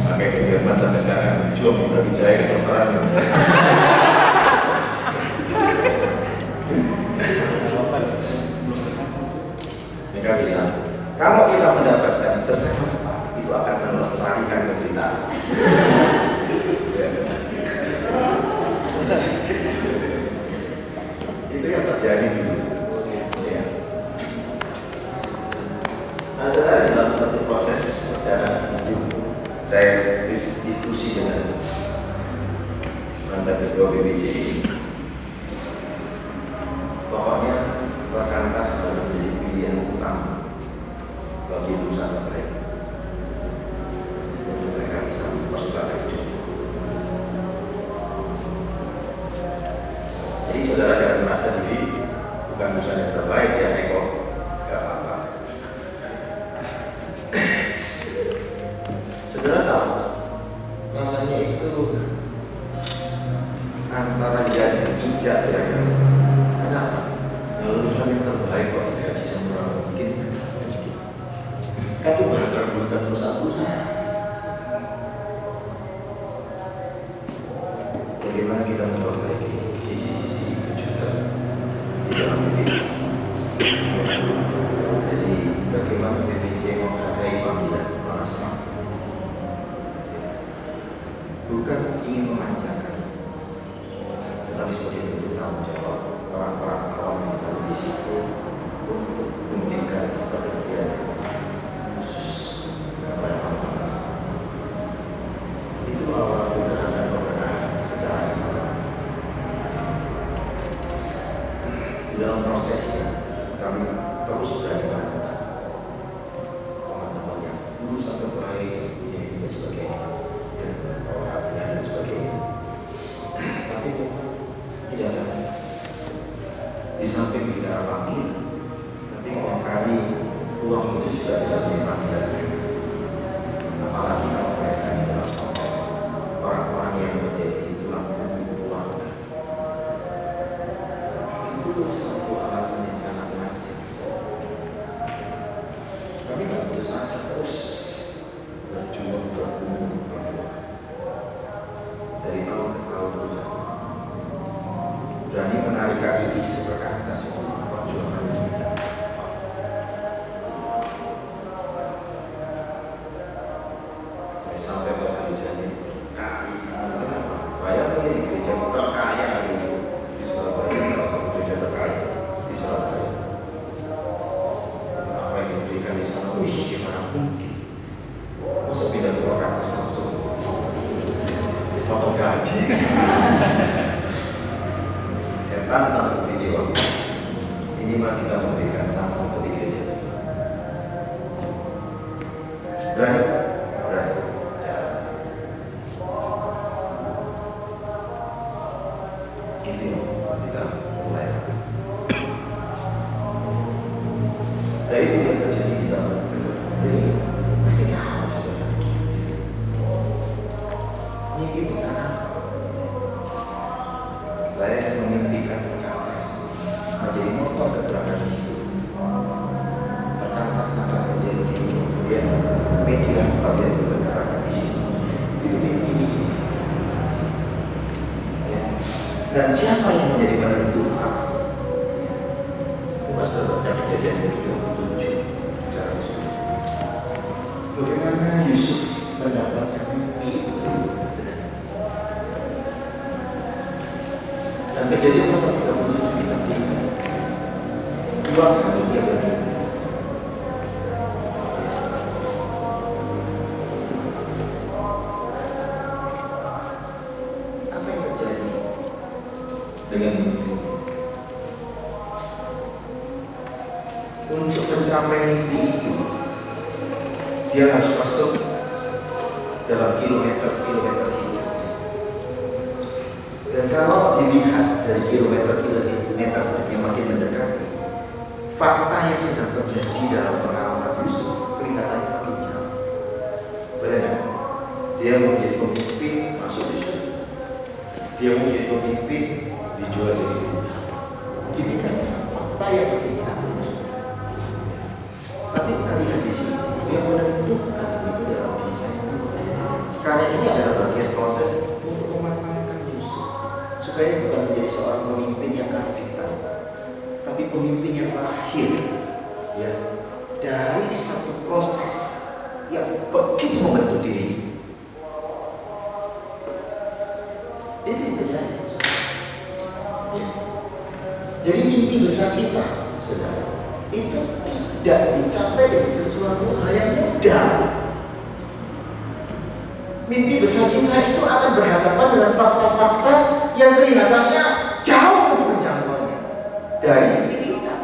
Pakai kegiatan sampai sekarang belum berbicara kedokteran. Mereka bilang kalau kita mendapatkan sesemesta itu akan melestarikan penderitaan. Itu yang terjadi dulu. Ya. Nah, saya dalam satu proses perjalanan hidup, saya diskusi dengan mantan ketua BPJ. Pokoknya Perkantas adalah menjadi pilihan utama bagi usaha terbaik untuk mereka bisa mempersembahkan hidup. Jadi saudara jangan merasa diri bukan usaha yang terbaik ya Eko, gak apa-apa. Saudara tahu rasanya itu antara jadi tidak kira-kira. Kenapa? Lulusan yang terbaik kok digaji sama orang mungkin kan itu bahan rebutan perusahaan-perusahaan. Bagaimana kita memperbaiki sisi-sisi kejutan di dalam BPJ? Jadi bagaimana BPJ menghargai panggilan para sesama? Bukan ingin memanjakan, tetapi sebagai bentuk tanggung jawab orang-orang awam yang taruh di situ untuk memberikan perhatian khusus kepada orang-orang. Itu awal gerakan secara internal. Di dalam prosesnya kami terus berani teman-teman yang lulusan terbaik dan sebagainya, dan sebagainya. Tapi tidak ada. Di samping bicara panggilan, tapi kali uang itu juga bisa menjadi panggilan. Apalagi kalau mereka di dalam konteks orang-orang yang menjadi tulang punggung keluarga. Itu suatu alasan yang sangat wajar. Kami nggak putus asa, terus berjuang bergumul dari tahun ke tahun. Berani menarik kaki di situ ke atas untuk perjuangan kita. Saya sampai ke gerejanya kaki, kenapa? Bayangin di gereja terkaya di Surabaya, salah satu gereja terkaya di Surabaya. Apa yang diberikan di sana? Wih, gimana mungkin? Masa pindah ke atas langsung potong gaji. Tantang BPJ waktu ini mah kita memberikan sama seperti gereja. Berani? Berani. Ya. Itu yang kita mulai. Dan itu yang terjadi di dalam. Jadi pasti tahu saudara. Mimpi besar apa? Saya memimpikan Perkantas menjadi motor kegerakan di situ. Perkantas akan menjadi mediator yang bergerak di situ. Itu mimpi saya. Ya. Dan siapa yang menjadi penentu? Itu pas baca Kejadian 37 secara resmi. Bagaimana Yusuf mendapatkan mimpi itu? Dan Kejadian pasal 37 kita 2 kali dia bermimpi. Apa yang terjadi dengan mimpi? Untuk mencapai mimpi itu, dia harus masuk dalam kilometer-kilometer hidup. Dan kalau dilihat dari kilometer-kilometer yang makin mendekati, fakta yang sedang terjadi dalam pengalaman Yusuf kelihatannya makin jauh. Benar? Dia menjadi pemimpin masuk di surga. Dia menjadi pemimpin dijual jadi budak. Ini kan fakta yang makin jauh. Tapi kita lihat di sini, dia menentukan itu dalam desain Tuhan. Karena ini adalah bagian proses untuk mematangkan Yusuf, supaya bukan menjadi seorang pemimpin yang kapital, tapi pemimpin yang lahir ya dari satu proses yang begitu membentuk diri. Itu yang terjadi. Ya. Jadi mimpi besar kita, saudara, itu tidak dicapai dengan sesuatu hal yang mudah. Mimpi besar kita itu akan berhadapan dengan fakta-fakta yang kelihatannya jauh untuk menjangkaunya. Dari sisi kita,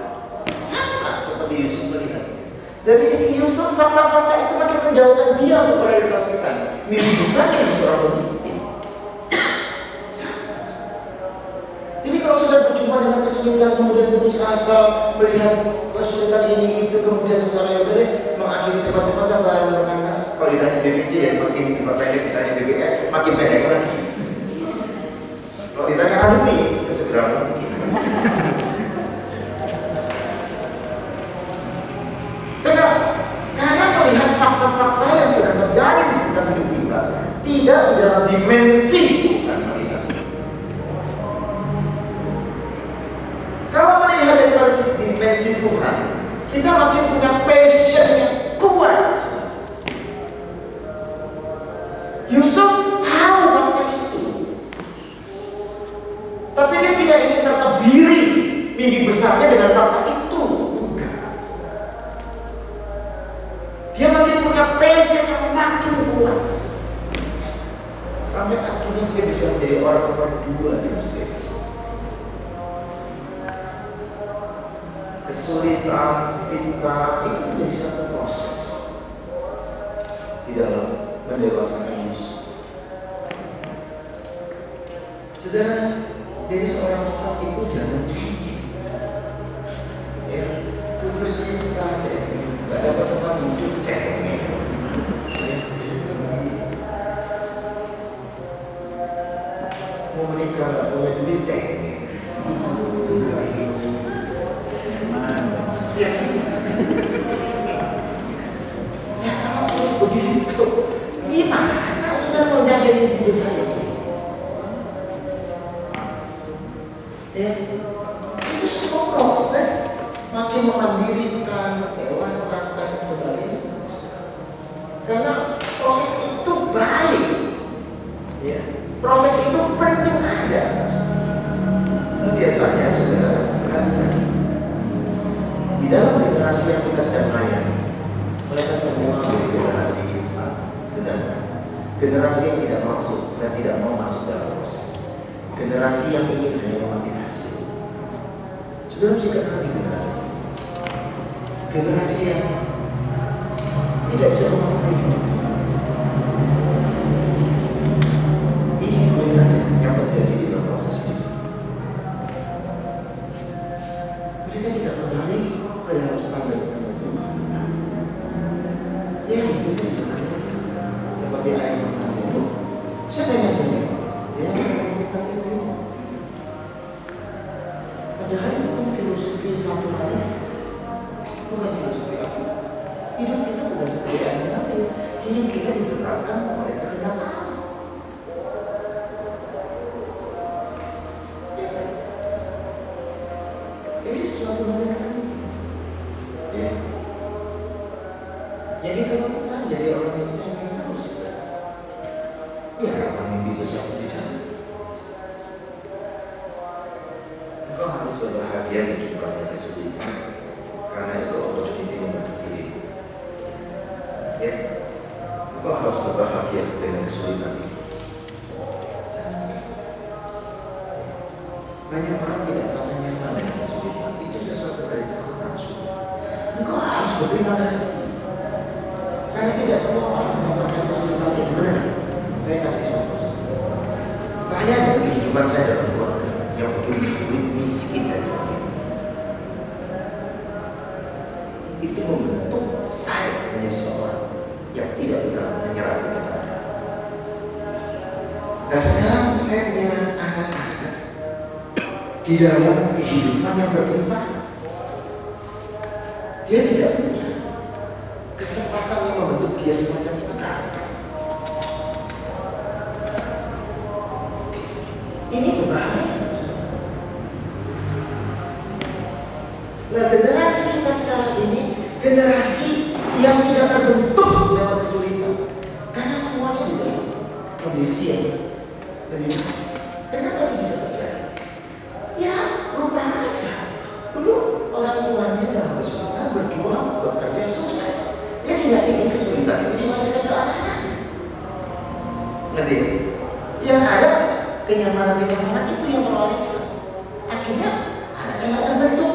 sama seperti Yusuf melihat. Dari sisi Yusuf, fakta-fakta itu makin menjauhkan dia untuk merealisasikan mimpi besar yang seorang pemimpin. Sama. Jadi kalau sudah berjumpa dengan kesulitan, kemudian putus asa, melihat kesulitan ini itu, kemudian saudara ya udah deh mengakhiri cepat-cepat dan bayar berkantas. Kalau ditanya BPJ ya makin diperpendek, ditanya BBM makin pendek lagi. Kalau ditanya alumni sesegera mungkin. Kenapa? Karena melihat fakta-fakta yang sedang terjadi di sekitar hidup kita tidak di dalam dimensi Tuhan melihat. Kalau melihat daripada dimensi Tuhan, kita makin punya passion yang kuat. Yusuf tahu fakta itu, tapi dia tidak ingin terkebiri mimpi besarnya dengan fakta itu. Enggak. Dia makin punya passion yang makin kuat, sampai akhirnya dia bisa menjadi orang nomor 2 di Mesir. Kesulitan, fitnah itu menjadi satu proses di dalam mendewasakan Yusuf. Saudara, jadi seorang staf itu jangan cengeng. Ya, putus cinta cengeng, nggak dapat tempat hidup cengeng. Ya. Mau menikah nggak boleh duit cengeng. Ya kalau terus begitu, gimana saudara mau jaga mimpi besar itu? Ya, itu semua proses makin memandirikan, dewasa dan sebagainya. Karena proses itu baik, ya, proses itu penting ada. Nah, biasanya saudara perhatikan. Di dalam generasi yang kita sedang layani, mereka semua dari generasi instan, generasi yang tidak masuk dan tidak mau masuk dalam proses, generasi yang ingin hanya memetik hasil. Sudah mesti kenal di generasi yang tidak bisa memaknai hidup. Isi gue aja yang terjadi di dalam proses hidup. Mereka tidak kembali ke dalam standar-standar Tuhan. Ya hidup itu seperti air mengalir. Siapa yang ngajarnya? Ya, padahal itu kan filosofi naturalis, bukan filosofi aku. Hidup kita bukan seperti air mengalir. Hidup kita digerakkan oleh kehendak Allah. Ini sesuatu hal yang penting. Ya. Jadi kalau kita jadi orang yang cengeng terus, ya kapan mimpi besar tercapai? Engkau harus berbahagia menjumpai kesulitan. karena itu opportunity untuk diri. Ya, engkau harus berbahagia dengan kesulitan itu. Banyak orang tidak merasa nyaman dengan kesulitan. Itu sesuatu yang sangat palsu. Engkau harus berterima kasih. Karena tidak semua orang mendapatkan kesulitan itu. Benar? Saya kasih contoh. Saya dengan kehidupan saya dalam keluarga yang begitu sulit, miskin dan sebagainya, itu membentuk saya menjadi seorang yang tidak bisa menyerah kepada keadaan. Nah sekarang saya punya anak-anak di dalam kehidupan yang berlimpah. Dia tidak punya kesempatan yang membentuk dia semacam itu, tidak ada. Ini berbahaya. Nah generasi kita sekarang ini generasi yang tidak terbentuk lewat kesulitan, karena semuanya juga kondisi yang lebih baik. Kenapa itu bisa terjadi? Ya lupa aja. Dulu orang tuanya dalam kesulitan berjuang, bekerja, sukses. Dia tidak ingin kesulitan itu diwariskan ke anak-anaknya. Ngerti? Yang ada kenyamanan-kenyamanan itu yang terwariskan. Akhirnya anaknya nggak terbentuk.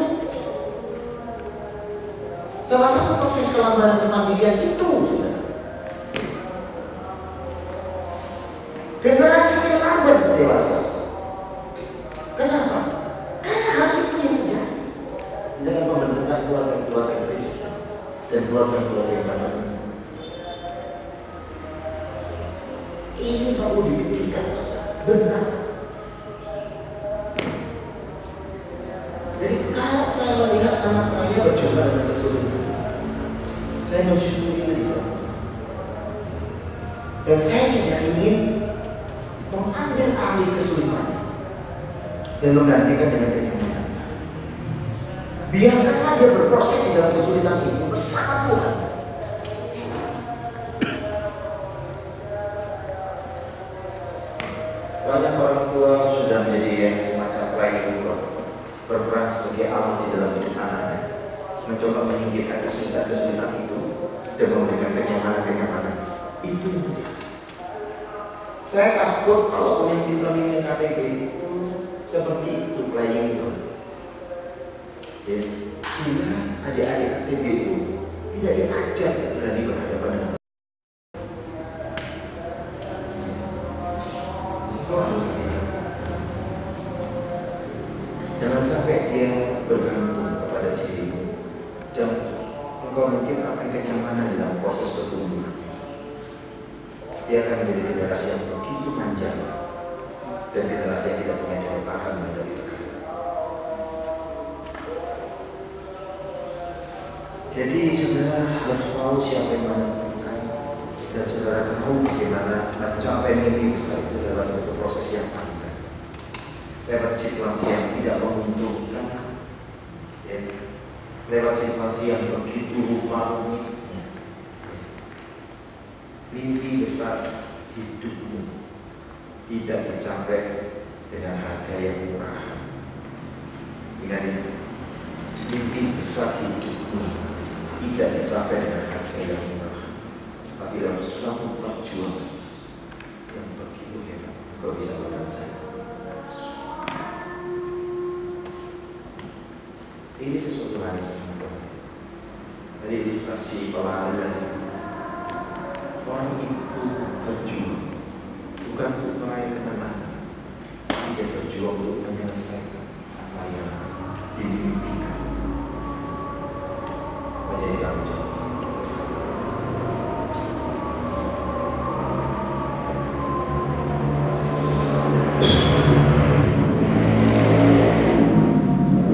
Salah satu proses kelambanan kemandirian itu, saudara. Generasi yang lambat dewasa. Kenapa? Karena hal itu yang terjadi dalam pembentukan keluarga-keluarga Kristen dan keluarga-keluarga yang pada umumnya. Ini perlu dipikirkan, benar. Jadi kalau saya melihat anak saya bercoba dengan kesulitan, saya mensyukuri dia. Dan saya tidak ingin mengambil alih kesulitannya dan menggantikan dengan kenyamanan. Biarkanlah dia berproses di dalam kesulitan itu bersama Tuhan. Banyak orang tua sudah menjadi yang semacam playing role, berperan sebagai Allah di dalam hidup anaknya, mencoba menyingkirkan kesulitan itu dan memberikan kenyamanan. Itu yang terjadi. Saya takut kalau pemimpin-pemimpin KTB itu seperti itu, playing role. Ya, sehingga adik-adik KTB itu tidak diajar berani berhadapan dengan harus hati-hati. Jangan sampai dia bergantung kepada dirimu dan engkau menciptakan kenyamanan dalam proses bertumbuh. Dia akan menjadi generasi yang begitu manja dan generasi yang tidak punya daya tahan dari tekanan. Jadi saudara harus tahu siapa yang menentukan, dan saudara tahu bagaimana mencapai mimpi besar itu dalam satu proses yang panjang, lewat situasi yang tidak menguntungkan, ya, lewat situasi yang begitu rupa uniknya. Mimpi besar hidupmu tidak tercapai dengan harga yang murah. Ingat ini, mimpi besar hidupmu tidak tercapai dengan harga yang murah, tapi dalam suatu perjuangan yang begitu hebat. Kau bisa katakan saya, ini sesuatu hal yang sangat penting. Dari ilustrasi pelarian, orang itu berjuang bukan untuk meraih kemenangan, dia berjuang untuk menyelesaikan apa yang dimimpikan menjadi tanggung jawab.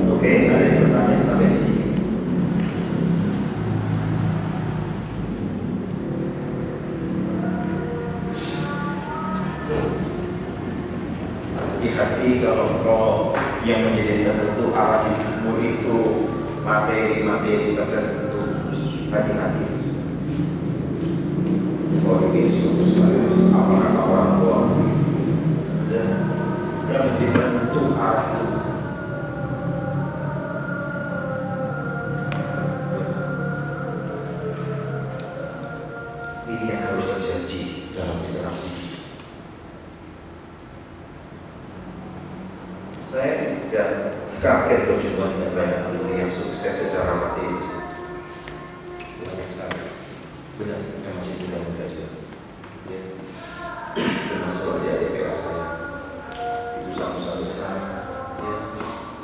Oke, ada yang bertanya sampai di sini? Hati-hati kalau engkau yang menjadi tertentu arah hidupmu itu materi-materi tertentu. Hati-hati. Oh Yesus, apakah orang tua dan yang menjadi tertentu arah itu. terjadi dalam interaksi. Saya tidak kaget berjumpa dengan banyak alumni yang sukses secara materi. Banyak sekali. Benar, yang masih muda-muda juga. Ya. Termasuk adik-adik PA saya. Itu usaha besar. Ya.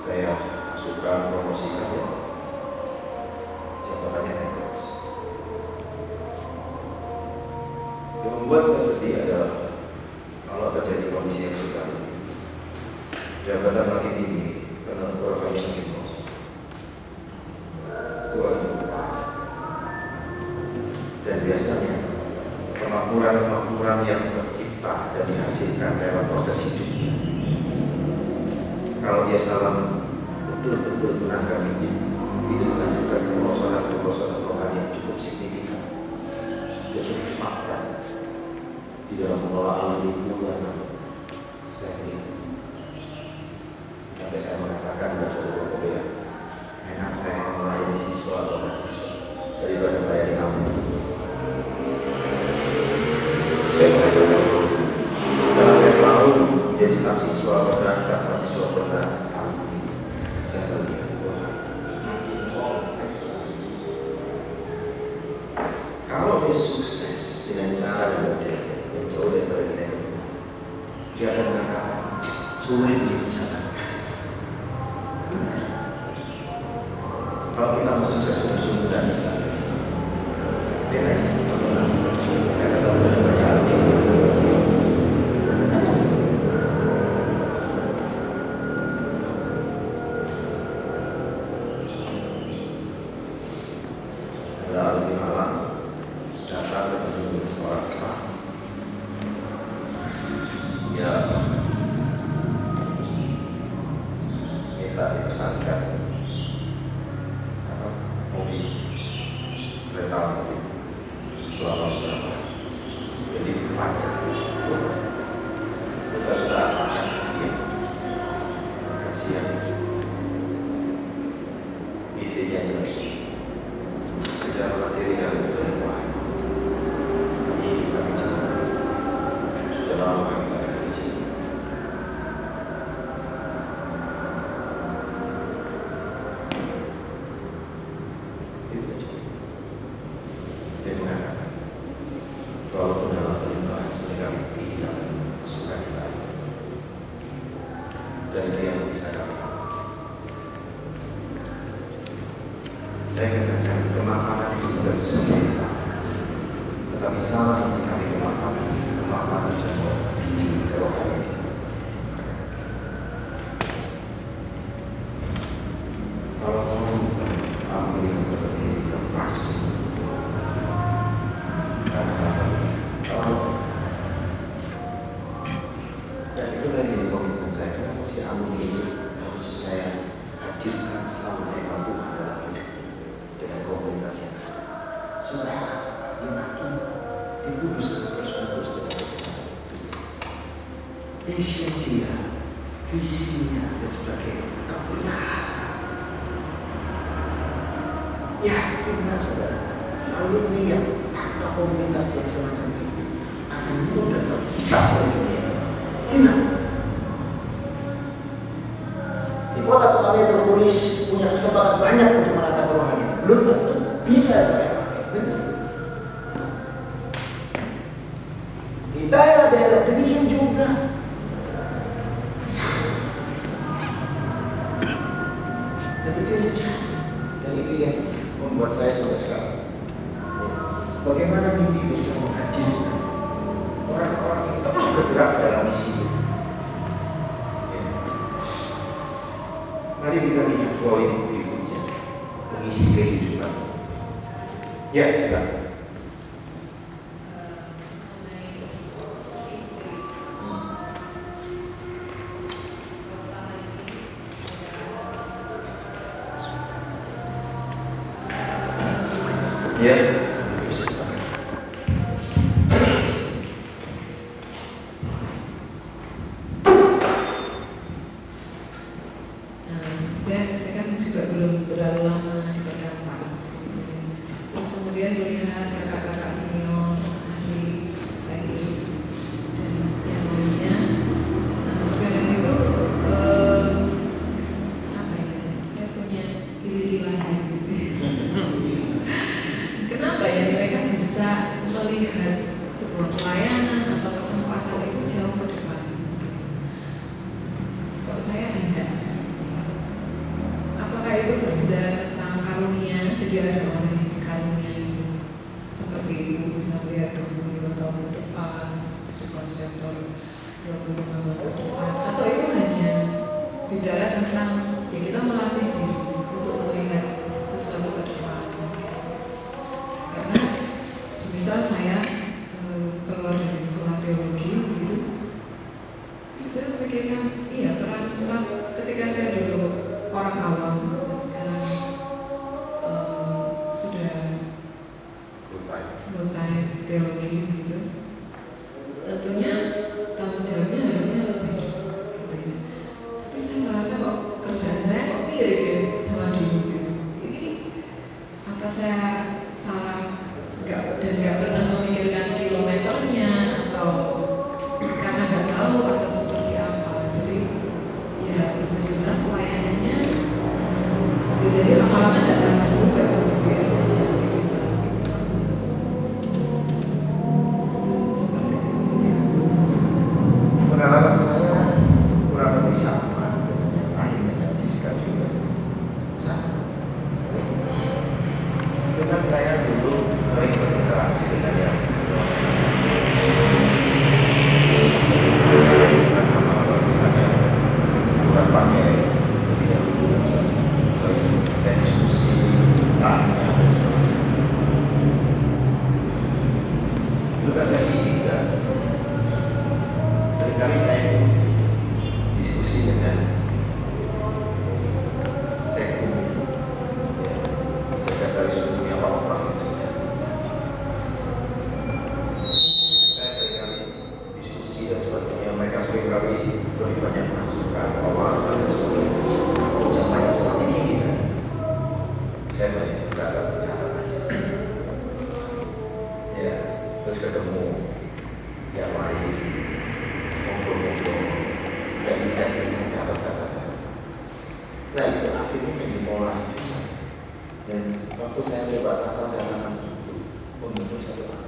Saya suka promosikan ya. Jabatannya naik terus. Yang membuat saya sedih adalah kalau terjadi kondisi yang sekarang. Jabatan makin tinggi karena korbannya makin kosong. Itu dan biasanya kemakmuran yang tercipta dan dihasilkan lewat proses hidupnya. Kalau dia salah betul-betul menanggapi itu menghasilkan kerosahan rohani yang cukup signifikan. Itu fakta di dalam pengelolaan lingkungan saya lihat. Sampai saya mengatakan dalam suatu kelompok ya, enak saya melayani siswa atau mahasiswa daripada melayani kamu. Saya mengatakan karena saya tahu menjadi staf siswa pernah, staf mahasiswa pernah, saya melihat bahwa makin kompleks. Kalau dia sukses dengan cara dan model yang jauh daripada kita, dia akan mengatakan sulit dibicara. Kalau kita mau sukses sungguh-sungguh tidak bisa. Beda ya, kata banyak ada alumni malam datang ke tempat seorang staf. Ya, minta dipesankan mobil, kereta mobil selama beberapa, jadi pajak. Saat makan siang, isinya ini secara material berlimpah. Ini kami cerita sudah lama kami ada kerja. Dia mengatakan, walaupun dalam perlimpahan sebenarnya kami hilang sukacita, dan itu yang bisa kami. Saya katakan kemapanan itu bukan sesuatu yang salah, tetapi salah sekali kemapanan jauh kerohanian. Kalau kamu yang terpilih terpas. Dan itu tadi komitmen saya, kenapa si alumni itu harus saya hadirkan selalu firman Tuhan dalam hidup dengan komunitas yang sudah makin dikubus terus-menerus dengan passion dia, visinya dan sebagainya terpelihara. Ya, benar saudara, alumni yang tanpa komunitas yang semacam itu akan mudah terpisah dari dunia. Enak. Di kota-kota metropolis punya kesempatan banyak untuk menata kerohanian, belum tentu bisa betul. Di daerah-daerah demikian juga. Sama. Dan itu yang terjadi, dan itu yang membuat saya sampai sekarang. Bagaimana mimpi bisa menghadirkan orang-orang yang terus bergerak dalam misi ini. Mari kita lihat poin berikutnya, mengisi kehidupan. Ya, silakan. Ya. Saya kan juga belum terlalu lama di bidang Pak. Terus kemudian melihat kakak-kakak senior ahli ada orang yang dikaruniai seperti itu, bisa lihat 25 tahun ke depan, jadi konseptor 25 tahun ke depan, atau itu hanya bicara tentang ya kita melatih diri untuk melihat sesuatu ke depan. Karena semisal saya keluar dari sekolah teologi gitu, saya memikirkan iya peran Islam ketika saya dulu orang awam dan sekarang sudah mulai teologi gitu, tentunya tanggung jawabnya harusnya lebih banyak. Tapi saya merasa kok kerjaan saya kok mirip ya sama dulu gitu. Ini apa saya salah nggak pernah memikirkan kilometernya atau karena nggak tahu atau seperti apa. Jadi ya bisa dibilang pelayanannya jadi lama-lama nggak terasa juga aktivitas seperti itu. Pengalaman saya kurang lebih sama akhirnya Siska juga sama. Cuman saya dulu sering berinteraksi dengan yang bukan pakai saya diskusi tanya dan sebagainya. Itu kan saya tidak seringkali saya diskusi dengan sektor sekretaris umumnya Pak Opang. Saya seringkali diskusi dan sebagainya. Mereka seringkali lebih banyak masukan, wawasan dan sebagainya. Ucapannya seperti ini kan. Saya banyak beragam bicara aja. Ya, terus ketemu yang lain, ngobrol-ngobrol, nggak bisa catat-catat. Nah itu akhirnya menjadi pola saya. Dan waktu saya coba tata catatan itu, membentuk satu hal.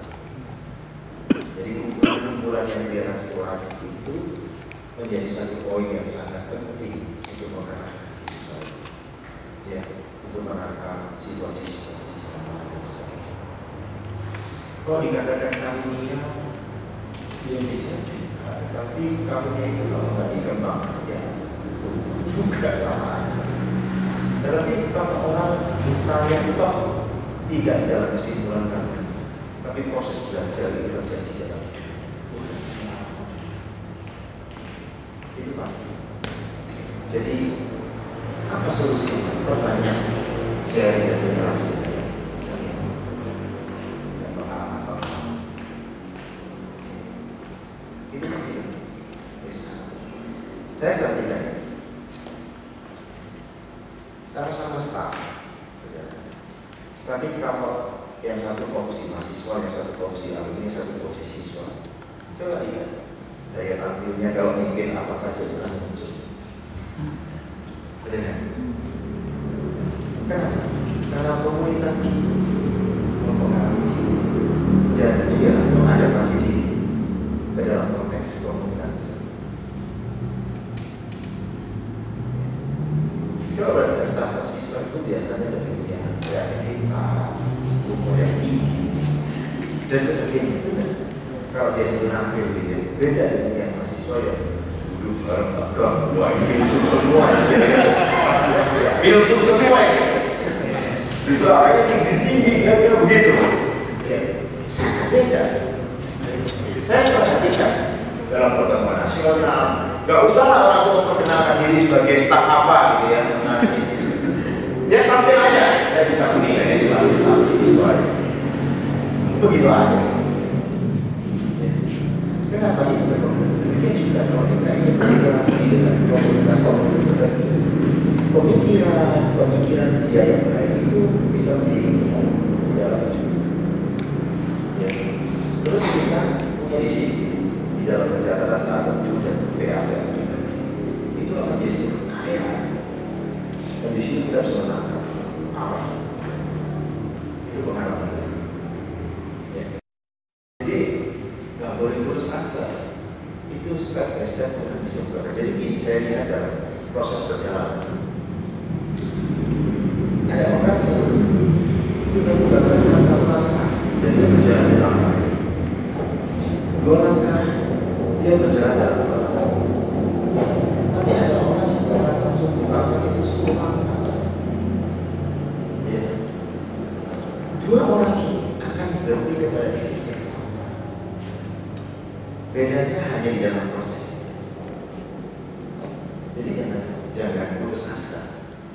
Jadi kumpulan yang kelihatan sporadis itu menjadi satu poin yang sangat penting untuk mengarahkan ya, untuk mengarahkan situasi-situasi zaman dan sebagainya. Kalau dikatakan karunia, dia bisa juga, tapi karunia itu kalau nggak dikembangkan ya itu juga sama aja. Tetapi kalau orang misalnya toh tidak dalam kesimpulan karunia, tapi proses belajar itu terjadi dalam hidup, itu pasti. Jadi apa solusinya? Perbanyak sharing dan generasi. Itu pasti bisa. Saya perhatikan sama-sama staff, saudara. Tapi kalau yang satu fokusi mahasiswa, yang satu fokusi alumni, yang satu fokusi siswa, coba lihat daya tampilnya kalau mimpin apa saja itu akan muncul. Benar? Karena komunitas itu mempengaruhi dan dia mengadaptasi diri ke dalam konteks komunitas tersebut. Kalau berprestasi siswa itu biasanya lebih punya kreativitas, umur yang tinggi dan sebagainya. Kalau dia sebenarnya beda dengan yang mahasiswa yang duduk bareng tegak, wah filsuf semua, filsuf semua ini. Bisa tinggi, kira-kira begitu. Ya, sangat beda. Saya perhatikan dalam pertemuan nasional, nggak usah orang itu memperkenalkan diri sebagai staf apa gitu ya. Dia tampil aja, saya bisa menilai di dalam siswa. Begitu aja. Kenapa itu berkomunikasi? Demikian juga kalau kita ingin berinteraksi dengan komunitas-komunitas, pemikiran dia yang baik itu bisa menjadi besar dalam hidup. Ya. Terus kita punya disiplin di dalam pencatatan saat terjun dan PAP itu akan jadi kaya. Dan di sini kita harus menangkap arah. Itu pengalaman saya. Ya. Jadi nggak boleh putus asa. Itu step by step akan bisa bergerak. Jadi gini, saya lihat dalam proses perjalanan. Ada orang yang dibanggakan dengan satu langkah dan dia berjalan di langkah. 2 langkah dia berjalan dalam 2 langkah. Tapi ada orang yang Tuhan langsung bukakan itu 10 langkah. Ya. 2 orang ini akan berhenti kepada diri yang sama. Bedanya hanya di dalam proses. Jadi jangan putus asa.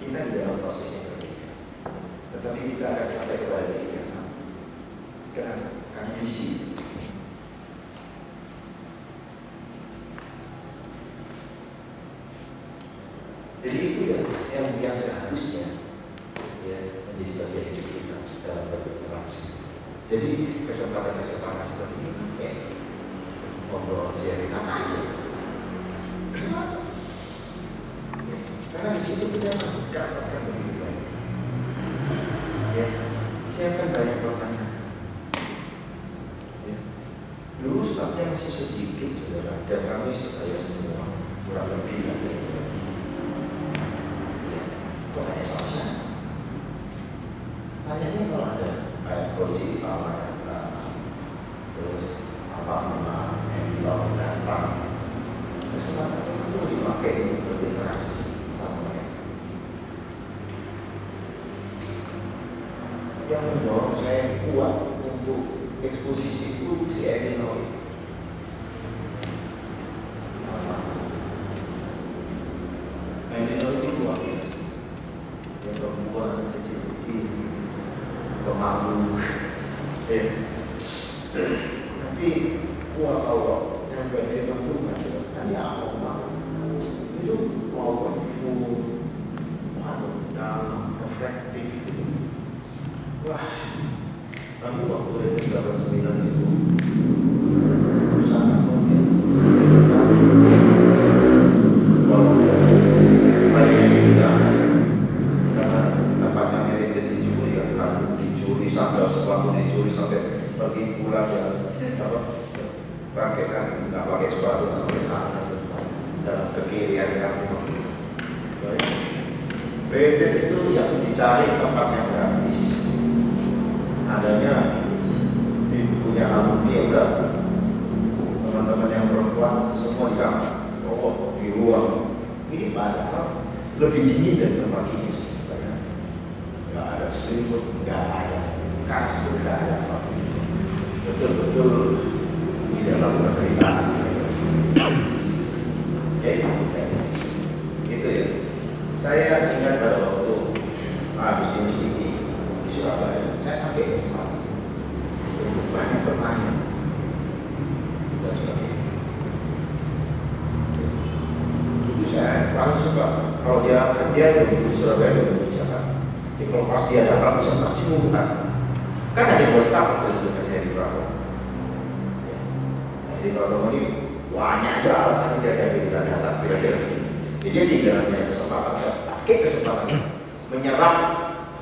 Kita di dalam proses yang berbeda, tetapi kita akan sampai kepada titik yang sama. Kenapa? Karena visi. Jadi itu yang seharusnya ya, menjadi bagian hidup kita dalam berinteraksi. Jadi kesempatan-kesempatan seperti ini kayak ngobrol sharing apa aja. Karena di situ kita mendapatkan begitu banyak. Ya, siapkan banyak pertanyaan. Ya. Dulu stafnya masih sedikit, saudara, dan kami saya semua kurang lebih ada. Ya, pertanyaan sama siapa? Tanyanya kalau ada kayak kunci utama data, terus apa nama yang dibawa data, kesempatan itu dipakai untuk berinteraksi. Yang mendorong saya kuat untuk eksposisi itu si Elinor. Elinor itu luar biasa. Yang perempuan kecil-kecil, pemalu, tapi kuat Allah yang firman Tuhan. Nanti apa mau? Itu mau full, waduh, dalam, reflektif. Wah, kami waktu itu 89 itu sangat biasa. Banyak yang digunakan karena tempatnya merited dicuri, kan dicuri sampai sepatu dicuri sampai pergi pulang ya apa pakai kan nggak pakai sepatu sampai sana dalam kekirian kami. Merited itu yang dicari tempatnya gratis. Adanya punya alumni udah teman-teman yang perempuan semua di kamar, di ruang. Ini padahal lebih dingin dari tempat ini, saudara. Nggak ada selimut, nggak ada kasur, nggak ada apa. Betul-betul di dalam penderitaan. Ya itu ya. Saya ingat pada waktu habis ini di Surabaya. Saya pakai kesempatan untuk banyak pertanyaan dan sebagainya. Itu saya paling suka kalau dia di Surabaya di Jakarta. Jadi kalau pas dia datang bisa maksimum kan ada 2 staf itu dari Prabowo. Jadi Prabowo ini banyak aja alasan dia dari kita datang kira-kira. Jadi dia di dalamnya kesempatan saya pakai kesempatan menyerap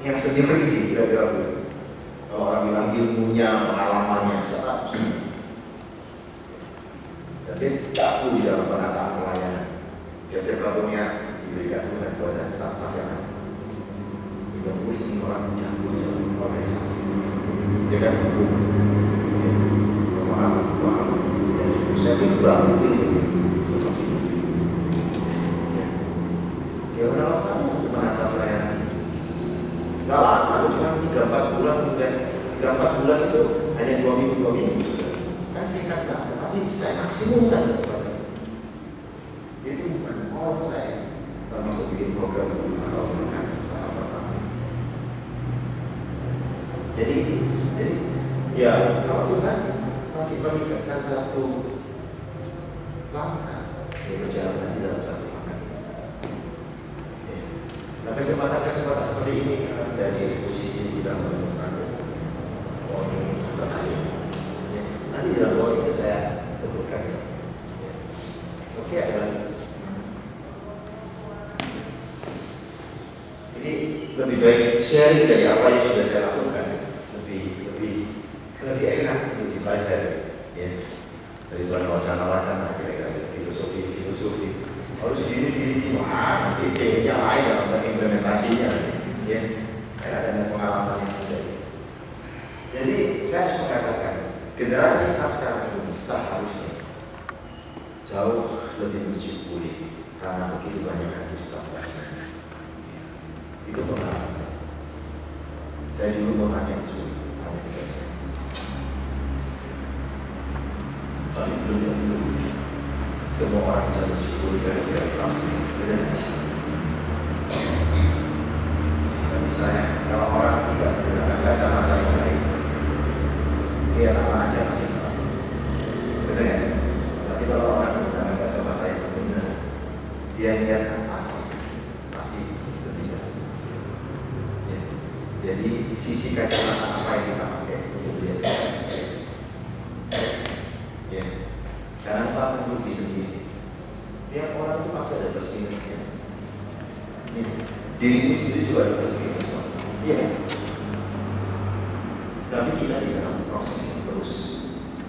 yang sendiri kira-kira begitu. Kalau orang bilang ilmunya, pengalamannya, sangat sih. Jadi cakup di dalam penataan pelayanan. Jadi problemnya diberikan Tuhan kepada staf-staf yang ada. Tidak ini orang campur dalam organisasi. Dia kan pemahaman. Saya kurang lebih seperti itu. Ya udah kamu menata pelayanan. Gak lama, cuma 3-4 bulan, kemudian 3-4 bulan itu hanya 2 minggu. Kan singkat banget, tapi saya maksimumkan seperti itu. Bukan saya termasuk bikin program atau menekan setahap pertama. Jadi ya kalau Tuhan masih meningkatkan satu langkah, dia berjalan di dalam satu langkah. Nah, kesempatan-kesempatan seperti ini dari eksposisi kita menemukan nanti dalam ini saya sebutkan. Oke, ada lagi. Ini lebih baik sharing dari apa yang sudah saya lakukan, lebih enak untuk dibaca, ya. Daripada wacana-wacana kira-kira filosofi. Harus gini gimana? Idenya lain dalam implementasinya, ya. Kayak ada pengalaman yang ada. saya harus mengatakan generasi staff sekarang ini seharusnya jauh lebih bersyukuri karena begitu banyak hadir staff lain. Itu pengalaman saya. Saya dulu mau tanya tapi belum tentu semua orang bisa bersyukur gara-gara staff ini. Dan misalnya kalau orang tidak menggunakan kacamata yang baik, dia lama aja masih benar. Betul ya? Tapi kalau orang menggunakan kacamata yang benar, dia lihat apa saja pasti lebih jelas. Ya. Jadi sisi kacamata apa yang kita pakai untuk melihat sesuatu. Ya, karena Pak tentu bisa sendiri. Tiap orang itu pasti ada plus minusnya. Dirimu sendiri juga ada plus minus. Iya. Tapi kita di dalam proses yang terus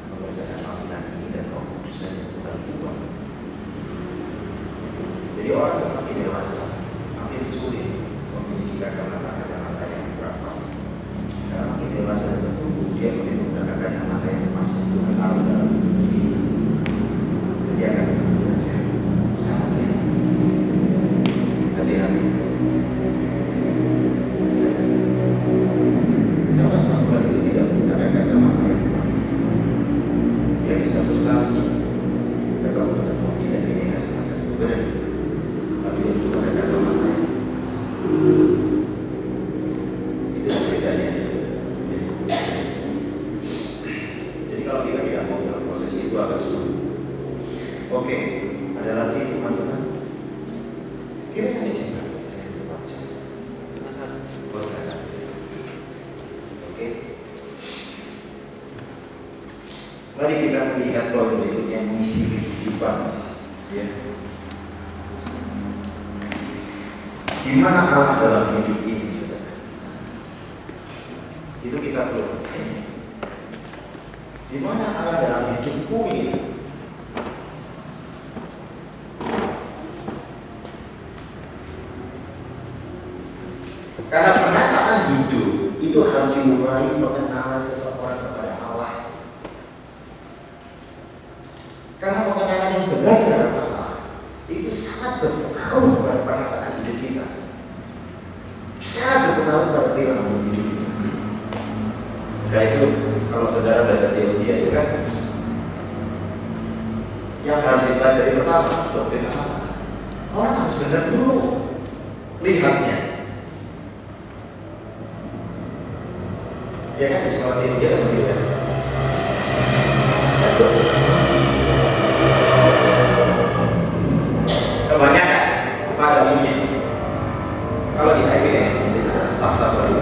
mengerjakan panggilan ini dan keputusan yang Tuhan buat. Jadi orang yang makin dewasa, makin sulit memiliki kacamata yang kurang pas. Karena makin dewasa dan bertumbuh, dia makin menggunakan kacamata yang pas untuk menaruh dalam diri. Jadi akan bertumbuh sehat, sangat sehat. Hati-hati. Jangan sampai itu tidak menggunakan kacamata yang pas. Dia bisa frustasi, atau menggunakan kopi dan ini semacam itu benar. Tapi dia menggunakan kacamata yang pas. Itu bedanya. Jadi kalau kita tidak mau dalam proses itu agak sulit. Oke, ada lagi teman-teman. Kira saya cek. Saya lupa cek. Bos ada. Oke. Mari kita melihat poin berikutnya, misi kehidupan. Ya. Di mana Allah dalam hidup ini, saudara? Itu kita perlu. Di mana Allah dalam hidupku ini? Karena penataan hidup itu harus dimulai pengenalan seseorang kepada Allah. Karena pengenalan yang benar terhadap Allah itu sangat berpengaruh pada penataan hidup kita. Sangat berpengaruh pada perilaku hidup kita. Nah itu kalau saudara baca teologi itu kan yang harus dipelajari pertama doktrin Allah. Orang harus benar dulu lihatnya. Ya kan di sekolah teologi kan begitu kan. Masuk. Kebanyakan pada umumnya kalau di IPS itu staff baru.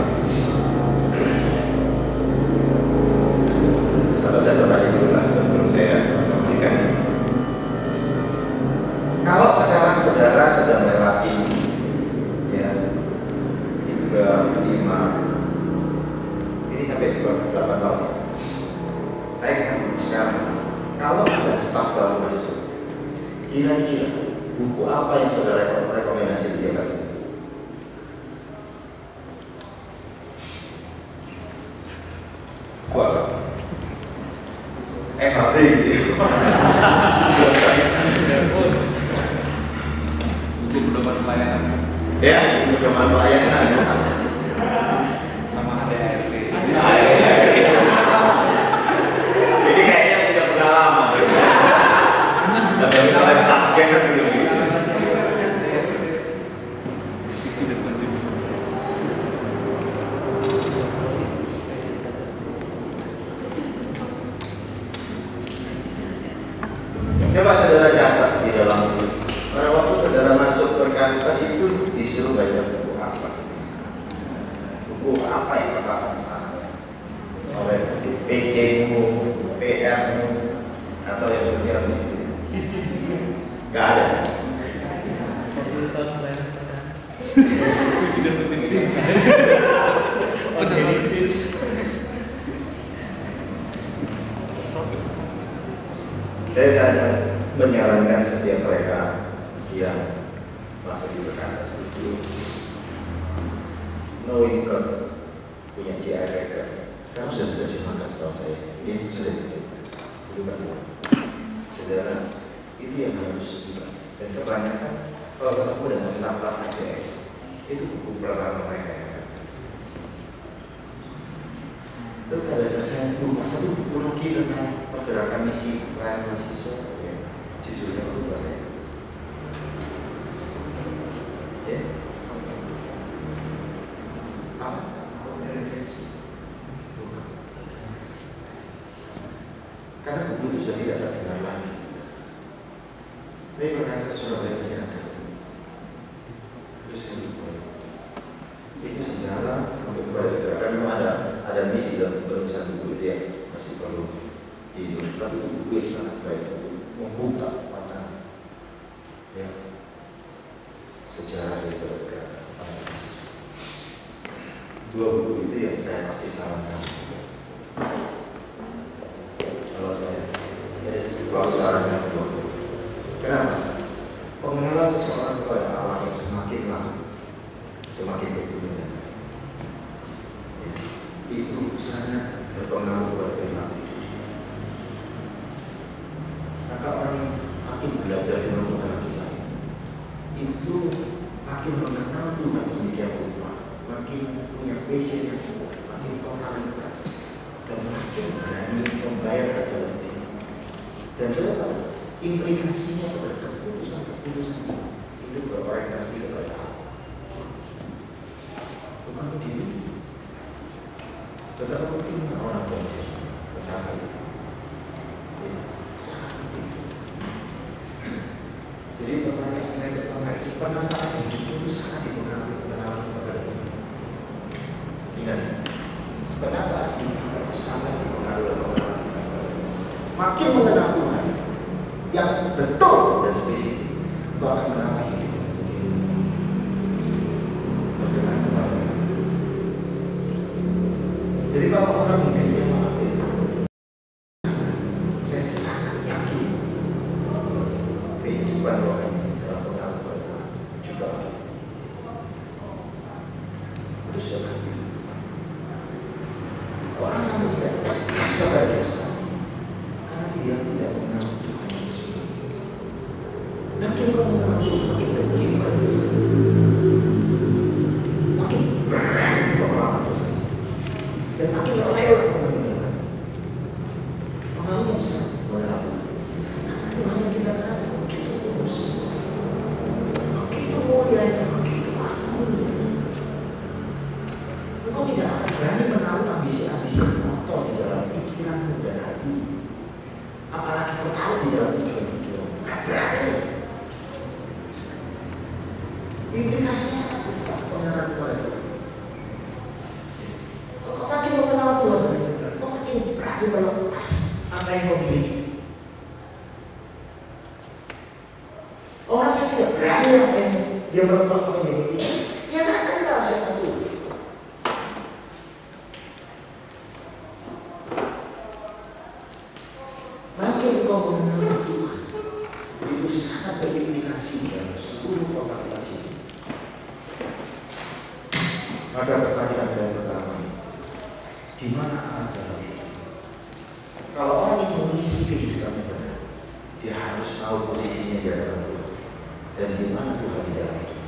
Atau saya tertarik dulu lah sebelum saya memberikan. Kalau sekarang saudara sudah melewati ya 3, 5 ini sampai 8 tahun. Saya kan sekarang kalau ada staf baru masuk, kira-kira buku apa yang saudara rekomendasi dia baca? Buku apa? FHB gitu. Buku pedoman pelayanan. Ya, buku pedoman pelayanan. Sama ADART. Jadi kayaknya punya pengalaman. Sampai kita staff kan gitu. Visi dan kontribusi. Coba saudara catat di dalam itu. Pada waktu saudara masuk berkantas itu disuruh baca buku apa? Buku apa yang pertama sana? Oleh PC-mu, PR-mu, atau yang sekitar di situ? Gak ada. Visi dan kontribusi. Saya menyarankan setiap mereka yang masuk di berkantas itu knowing God, punya GI record. Sekarang sudah diterjemahkan setahu saya. Ini sudah diterjemahkan. Itu kan, saudara, itu yang harus dibaca. Dan kebanyakan kalau ketemu dengan staf-staf ADS, itu buku pertama mereka yang ada. Terus ada saya lupa satu buku lagi tentang pergerakan misi pelayanan mahasiswa, ya. Judulnya lupa saya. Ya. Apa? Karena buku itu sudah tidak terdengar lagi. Tapi pernah ke Surabaya masih ada. Terus yang itu sejarah untuk kembali ke memang ada misi dalam penulisan buku itu yang masih perlu dihidup. Tapi buku itu sangat baik untuk membuka wacana, ya, sejarah dari pergerakan mahasiswa. Dua buku itu yang saya pasti sarankan. Kalau saya, jadi selalu sarankan dua buku. Kenapa? Pengenalan seseorang kepada Allah yang semakin lama, semakin berguna. Ya, itu sangat berpengaruh buat perilaku hidup. Maka orang yang makin belajar dengan Tuhan kita, itu makin mengenal Tuhan sedemikian rupa, makin punya passion yang kuat, makin totalitas, dan makin berani membayar harga diri. Dan saya tahu implikasinya pada keputusan itu berorientasi kepada Allah, bukan diri. Betapa pentingnya orang belajar tentang hal itu, ya, sangat penting. Jadi pertanyaan saya pertama itu, penataan hidup itu sangat dipengaruhi kepada Tuhan. Ingat, penataan hidup itu sangat dipengaruhi oleh Tuhan. Makin mengenal Tuhan yang betul dan spesifik, itu akan menata hidup begitu berkenan kepada Tuhan. Jadi kalau orang hidupnya maaf ya, saya sangat yakin kehidupan rohani dalam pengaruh Tuhan juga itu sudah pasti. Orang sampai tidak tegas kepada dosa karena dia tidak mengenal Tuhan Yesus. Makin kau mengenal Tuhan, makin benci kepada dosa, makin berani kau melawan dosa, dan makin rela kau meninggalkan. Pengaruhnya besar kepada Tuhan. Karena Tuhan yang kita kenal begitu kurus, begitu mulianya, begitu agunnya. Engkau tidak akan berani menaruh ambisi-ambisi yang kotor di dalam pikiranmu dan hatimu. Apalagi kau tahu di dalam tujuan-tujuan. Gak berani. Implikasinya sangat besar pengenalan kepada Tuhan. Kau makin mengenal Tuhan, kau makin berani melepas apa yang kau miliki. Orang yang tidak berani apa yang dia melepas apa yang dia miliki, dia gak kenal siapa Tuhan. Makin kau mengenal Tuhan, itu sangat berimplikasi dalam seluruh totalitas hidup. Maka pertanyaan saya pertama, di mana Allah dalam hidup? Kalau orang ingin mengisi kehidupan benar, dia harus tahu posisinya di hadapan Tuhan dan di mana Tuhan di dalam hidup.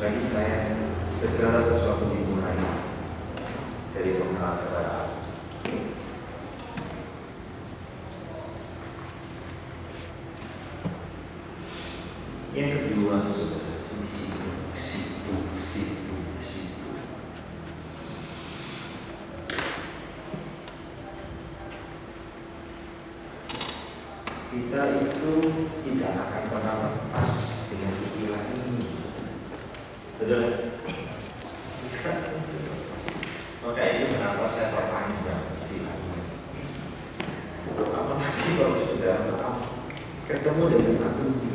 Bagi saya, segala sesuatu dimulai dari pengenalan kepada Allah. Yang kedua, saudara, situ. Kita itu tidak akan pernah lepas dengan istilah ini. Betul? Maka itu kenapa saya perpanjang istilah ini. Apalagi kalau sudah ketemu dengan aku,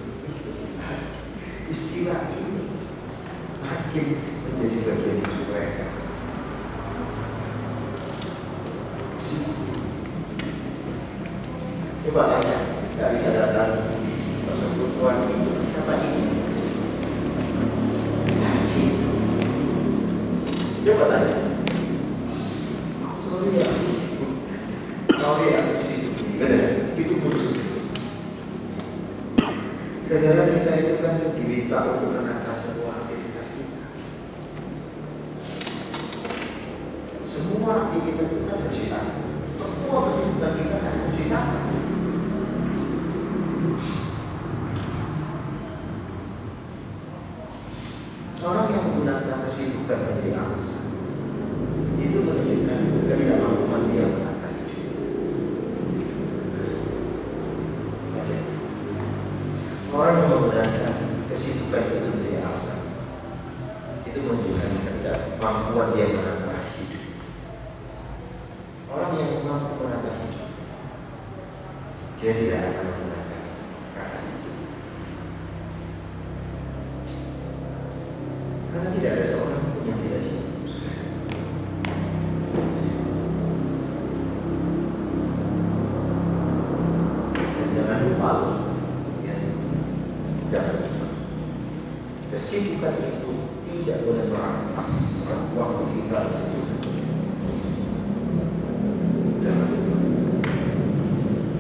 istilah ini makin menjadi bagian hidup mereka. Coba tanya, nggak bisa datang persekutuan itu kata ini. Coba tanya. Sorry aku sibuk. Benar, itu musuh. Saudara, kita itu kan diminta untuk menata semua aktivitas kita. Semua aktivitas itu kan harus ditata. Semua kesibukan kita harus ditata. Orang yang menggunakan kesibukan menjadi alasan itu menunjukkan ketidakmampuan dia menata hidup. Orang yang menggunakan kesibukan itu menjadi alasan itu menunjukkan ketidakmampuan dia menata hidup. Orang yang mampu menata hidup, dia tidak akan menggunakan kata hidup. Karena tidak ada seorang pun yang tidak sibuk. Dan jangan lupa, ya, jangan lupa, kesibukan itu tidak boleh merampas waktu kita. Jangan lupa.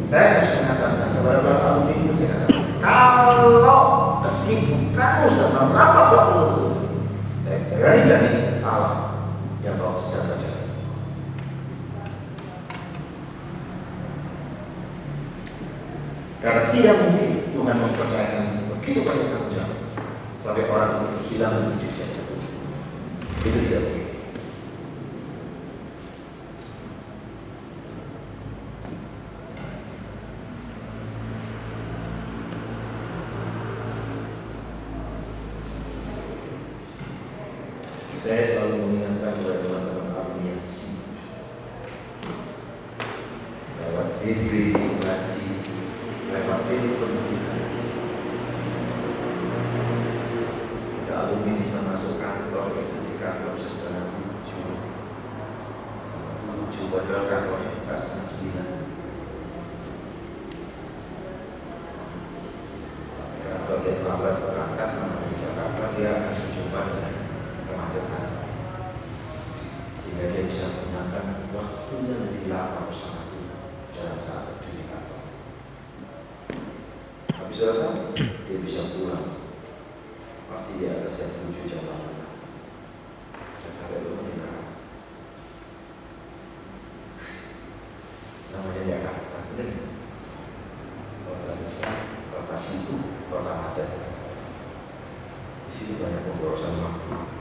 Saya harus mengatakan kepada para alumni itu, saya katakan, kalau kesibukanmu sudah merampas waktu, saya berani jamin salah yang kau sedang kerjakan. Karena tidak mungkin Tuhan mempercayakan begitu banyak tanggung jawab sampai orang itu hilang hidupnya. Itu tidak mungkin. Saya selalu mengingatkan kepada teman-teman kami yang sibuk lewat BB, ngaji, lewat telepon kita. Kita alumni bisa masuk kantor, itu di kantor setengah 7 padahal kantornya buka setengah 9. Kalau dia terlambat berangkat di Jakarta, dia akan berjumpa dengan kemacetan, sehingga dia bisa menggunakan waktunya lebih lama bersama Tuhan dalam saat terjun di kantor. Tapi sudah tahu, dia bisa pulang pasti di atas jam 7 jam 8 dan sampai rumah di Jakarta. Namanya Jakarta, benar? Kota besar, kota sibuk, kota macet. Di situ banyak pemborosan waktu.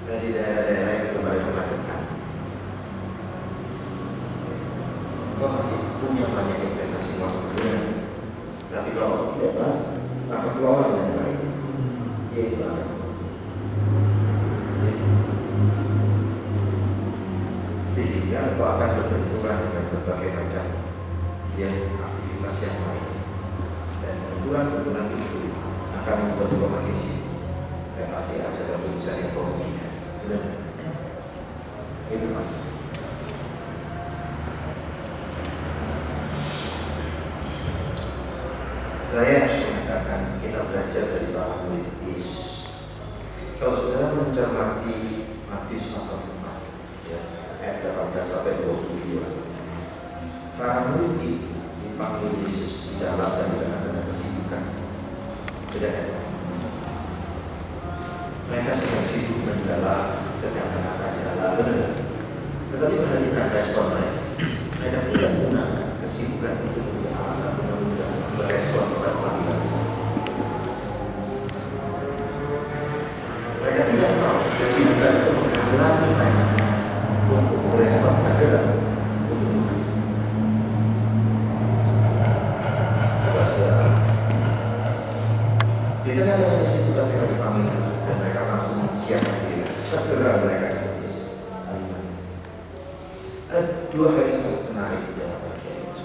Dan di daerah-daerah yang belum ada kemacetan, kau masih punya banyak investasi waktu. Tapi kalau tidak baik, maka keluar dengan baik, yaitu ada. Sehingga kau akan berbenturan dengan berbagai macam aktivitas yang lain. Dan benturan-benturan itu akan membuat kau makin sibuk. Dan pasti ada keputusan yang kau inginkan. Benar? Itu pasti. Saya harus mengatakan kita belajar dari para murid Yesus. Kalau saudara mencermati Matius pasal 4, ya, ayat 18 sampai 22, para murid itu dipanggil Yesus di dalam dan di tengah-tengah kesibukan. Tidak ada. Mereka sedang sibuk mendalam, sedang menata jalan, benar. Tetapi perhatikan respon mereka. Mereka tidak menggunakan kesibukan itu menjadi alasan untuk merespon kepada panggilan. Mereka tidak tahu kesibukan itu menghalangi mereka untuk merespon segera untuk Tuhan. Di tengah-tengah kesibukan mereka dipanggil dan mereka langsung siapkan diri. Segera mereka ikut Yesus. Ada dua hal yang sangat menarik di dalam bagian ini.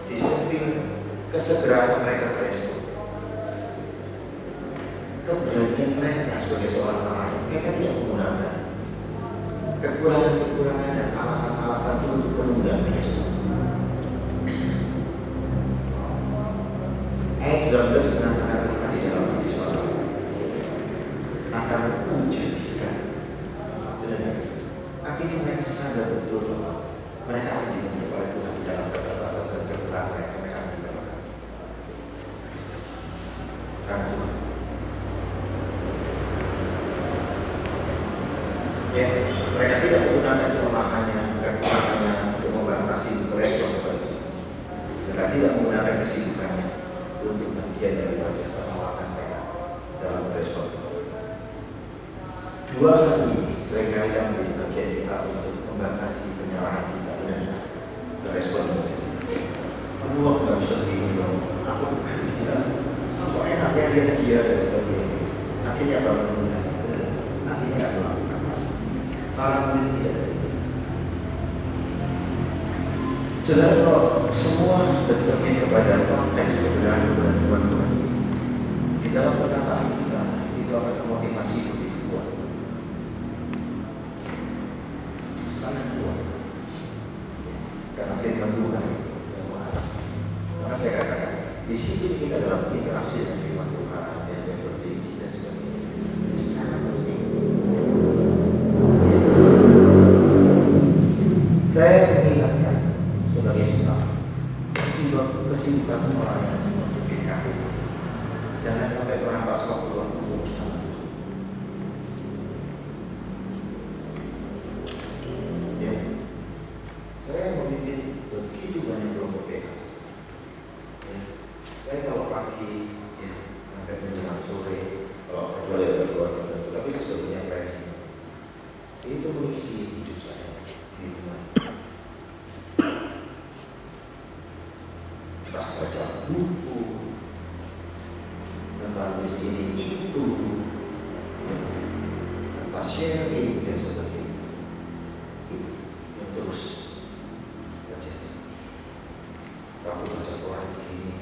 Di samping kesegeraan mereka merespon, keberanian mereka sebagai seorang pelayan, mereka tidak menggunakan kekurangan-kekurangan dan alasan-alasan itu untuk menunda merespon. Ayat 19 mengatakan di dalam Matius pasal 4, sadar betul bahwa mereka akan dibentuk oleh Tuhan di dalam keterbatasan dan kekurangan mereka akan dibentuk. Karena Tuhan. Ya, mereka tidak menggunakan kelemahannya, kekurangannya untuk membatasi respon kepada Tuhan. Mereka tidak menggunakan kesibukannya untuk bagian daripada penolakan mereka dalam respon. Dua hal ini seringkali yang menjadi bagian kita untuk membatasi penyalahan kita dengan respon yang sendiri. Kamu nggak bisa begini dong, aku bukan dia, aku enaknya lihat dia dan sebagainya. Akhirnya apa menunda? Akhirnya aku lakukan. Salah menjadi dia. Saudara, kalau semua bercermin kepada konteks kebenaran dan Tuhan di dalam perkataan kita, itu akan memotivasi begitu kuat. Sangat kuat. Karena firman Tuhan yang mengarah. Maka saya katakan, di situ kita dalam interaksi dengan firman Tuhan yang bertinggi dan sebagainya. Itu sangat penting. Saya mengingatkan sebagai sebab kesibukan orang yang memikirkan jangan sampai merampas waktu bersama. Ya, saya memimpin begitu banyak kelompok PK. Ya, saya kalau pagi, ya, sampai menjelang sore, kalau kecuali ada keluarga tertentu, tapi sesungguhnya preventif. Itu mengisi hidup saya di rumah. Entah baca buku, entah nulis ini itu, entah sharing dan sebagainya. Itu yang terus terjadi. Kamu baca Quran begini,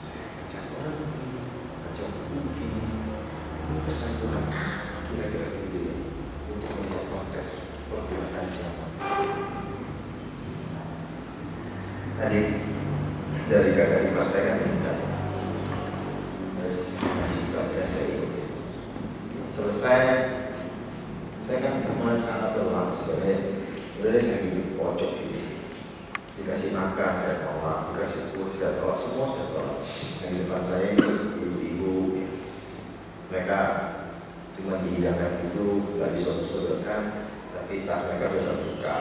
saya baca Quran begini, baca buku begini. Ini pesan Tuhan kira-kira gitu ya, untuk melihat konteks perbuatan zaman. Tadi dari kakak ipar saya kan meninggal, masih ibadah saya ikuti. Selesai, saya kan mulai sangat lelah sebenarnya saya hidup pojok gitu. Dikasih makan saya tolak, dikasih buah saya tolak, semua saya tolak. Yang di depan saya ini ibu-ibu, mereka cuma dihidangkan itu, nggak disodor-sodorkan, tapi tas mereka sudah terbuka.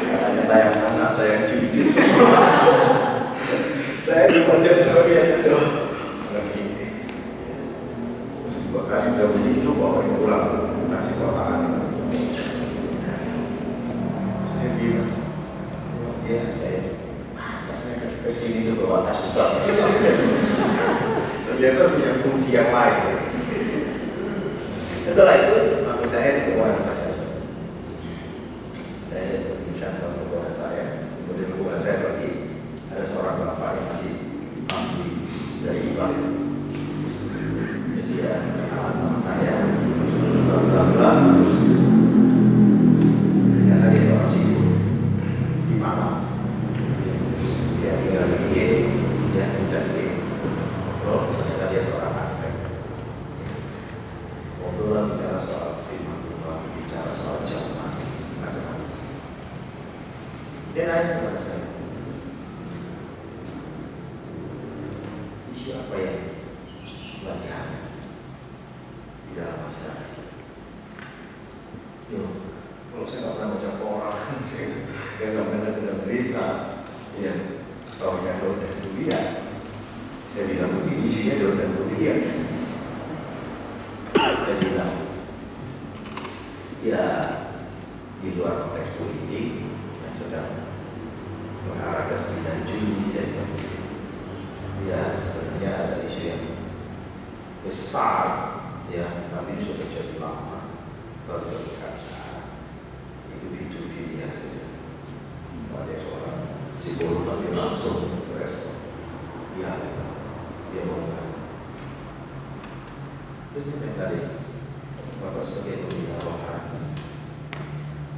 Katanya sayang anak, sayang cucu, semua masuk. Saya di pojok sebagai itu. Begini. Terus bekas sudah begitu, bawain pulang, kasih kotaan. Saya bilang, ya saya tas mereka kesini itu bawa tas besar. Ternyata punya fungsi yang lain. Setelah itu, sampai saya di hubungan saya berbincang tentang hubungan saya. Kemudian hubungan saya pergi, ada seorang bapak yang masih ahli dari IPA. Dia kenalan sama saya, bla ternyata dia seorang sibuk di Malang. Dia tinggal di Jogja, dia tinggal di ternyata dia seorang advent. Ngobrol bicara soal firman Tuhan, bicara soal zaman, macam-macam. Dia nanya kepada saya, isu apa yang lagi ada di dalam masyarakat? Yo, kalau saya nggak pernah baca koran, saya nggak pernah dengar berita, ya, tahunya Daud dan Goliat. Saya bilang begini, isinya Daud dan Goliat. Saya bilang, ya di luar konteks politik yang sedang mengarah ke 9 Juni, saya bilang, ya sebenarnya ada isu yang besar, ya, tapi sudah terjadi lama, baru terlihat sekarang. Itu video-video saja. Ada seorang psikolog tapi langsung berespon, ya, dia ngomong. Itu yang tadi Bapak sebagai pembina rohani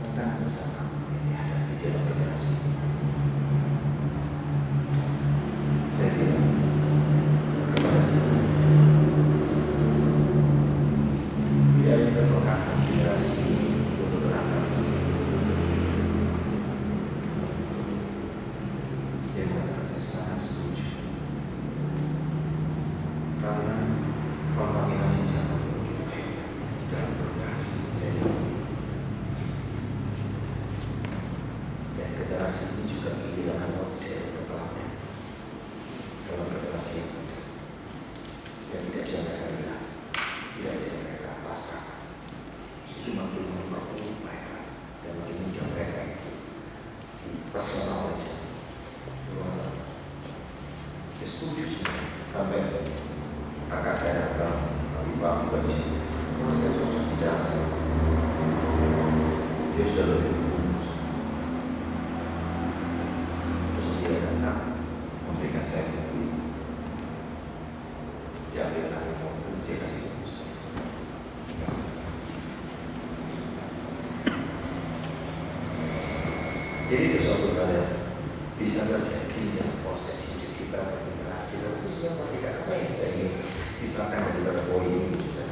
tantangan besar yang dihadapi di dalam generasi ini. Saya bilang kepada dia, Pak juga di sini. Saya coba dijelaskan. Dia sudah lebih terus dia datang memberikan saya buku. Dia ambil dari mobil, saya kasih buku saya. Jadi sesuatu hal yang bisa terjadi dalam proses hidup kita berinteraksi, dan itu sudah pasti apa yang saya ingin ceritakan daripada poin ini sudah.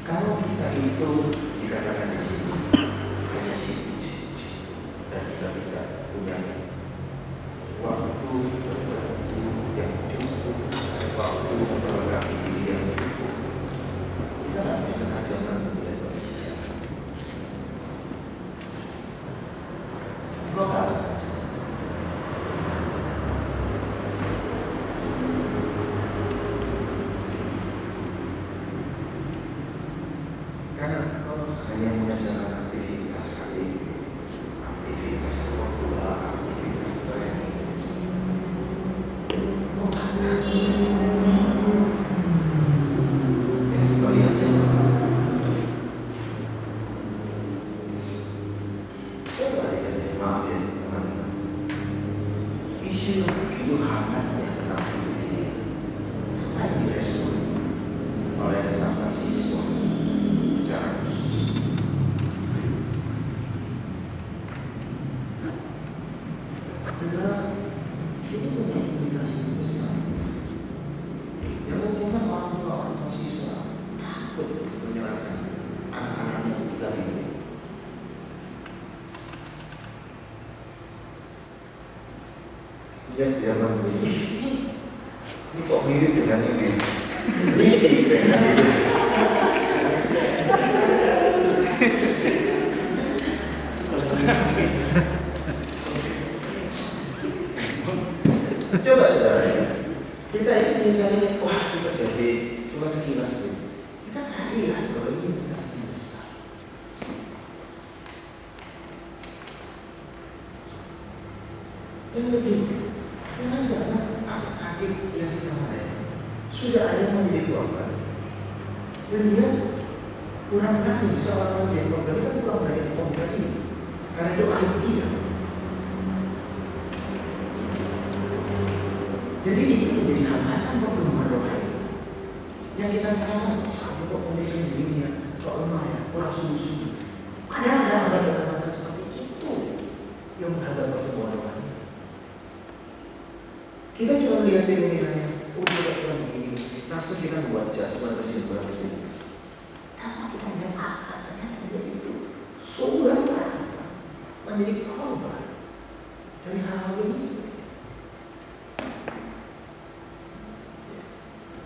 Kalau kita itu dikatakan di sini hanya sibuk, dan kita tidak punya waktu yang cukup, waktu memperlengkapi diri yang cukup, kita tidak punya ketajaman untuk melihat kondisi siapa. Kok harus tajam? Karena kalau hanya mengerjakan aktivitas kali, aktivitas kedua, aktivitas training, kalian coba ya, maaf ya teman-teman, isu yang begitu hangatnya tentang hidup ini apa yang direspon oleh staf siswa secara khusus? Saudara, ini punya implikasi besar. Yang menentukan orang tua siswa takut menyerahkan anak-anaknya untuk kita bimbing. Lihat zaman ini kok mirip dengan ini. Coba saudara ya, kita ini seringkali wah itu terjadi cuma sekilas gitu. Kita nggak lihat bahwa ini implikasinya besar. Yang lebih, jangan adik yang kita layani sudah ada yang menjadi korban, dan dia kurang berani. Bisa orang menjadi korban kan kurang berani di korban ini, karena itu aib dia. Jadi itu menjadi hambatan pertumbuhan rohani. Yang kita sarankan, kamu kok memiliki dirinya, kok lemah ya, kurang sungguh-sungguh. Padahal ada hambatan-hambatan seperti itu yang menghambat pertumbuhan rohani. Kita cuma melihat fenomenanya, kita kurang begini, langsung kita buat judgement kesini, buat kesini. Tanpa kita melihat akar, ternyata dia itu sudah menjadi korban dari hal ini.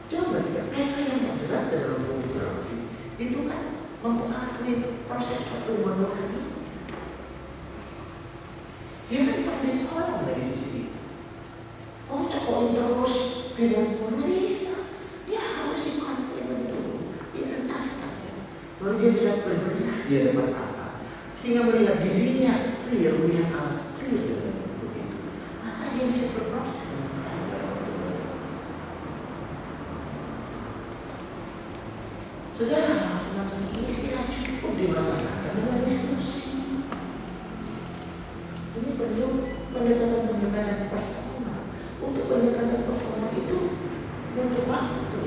Coba tidak, mereka yang terjerat ke dalam pornografi itu kan mempengaruhi proses pertumbuhan rohani. Dia kan perlu ditolong dari sisi itu. Oh, cekokin terus film porno nggak bisa. Dia harus dikonseling dulu, direntaskan ya. Baru dia bisa berbenah dia dapat apa, sehingga melihat dirinya clear, melihat Allah clear dengan begitu. Maka dia bisa berproses dengan baik. Saudara, hal semacam ini tidak cukup dibacakan dengan diskusi. Ini perlu pendekatan personal. Untuk pendekatan personal itu butuh waktu,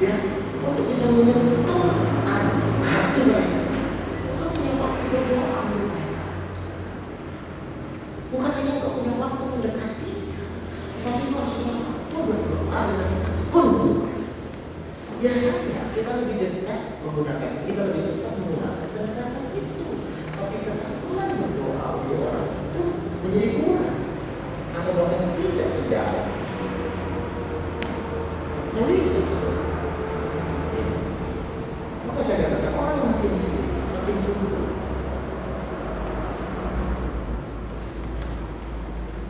ya, untuk bisa menyentuh hati mereka, untuk punya waktu berdoa untuk mereka. Bukan hanya untuk punya waktu mendekati, tapi harus punya waktu berdoa dengan tekun untuk mereka. Biasanya kita lebih dekat menggunakan, kita lebih cepat menggunakan pendekatan itu, tapi ketekunan berdoa untuk orang itu menjadi kurang atau bahkan tidak terjadi. Jadi sebetulnya, maka saya katakan orang yang makin sibuk makin tumbuh.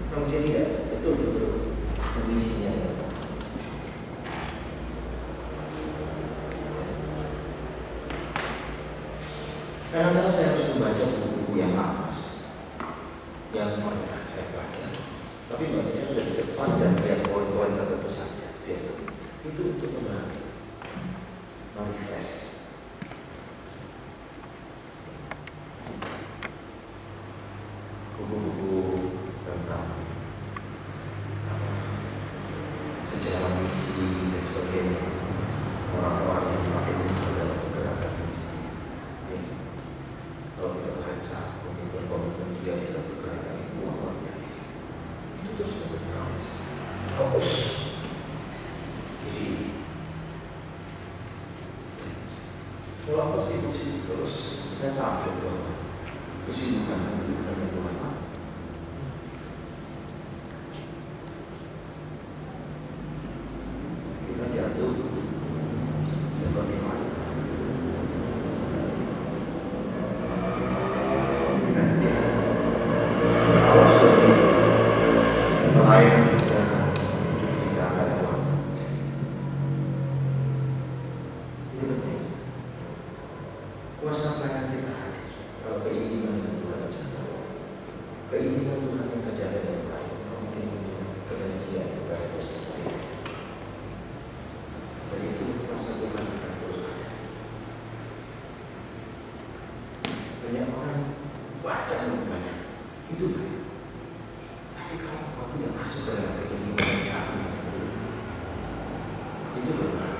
Kalau dia tidak betul-betul kondisinya. Kadang-kadang saya harus membaca buku-buku yang lama, yang saya baca, tapi bacanya lebih cepat dan lihat poin-poin tertentu saja biasanya. itu untuk manifest. Buku-buku tentang sejarah misi dan sebagainya, orang-orang yang makin dalam gerakan misi. Kalau kita baca komitmen dia dalam gerakan itu luar biasa. Itu terus berjalan. Fokus. Jadi kalau aku sibuk terus, saya tahu bahwa kesibukan bukan Tuhan. Kita jatuh seperti mana? Kita tidak kalau seperti nelayan kita ada kuasa. Ini penting. Kuasa pelayanan kita hadir. Kalau keinginan Tuhan tercapai, keinginan Tuhan yang terjadi dalam baik, mungkin kebencian kepada dosa. Dan itu kuasa Tuhan akan terus ada. Banyak orang baca banyak, itu baik. Tapi kalau kau tidak masuk ke dalam keinginan yang aku itu berbahaya.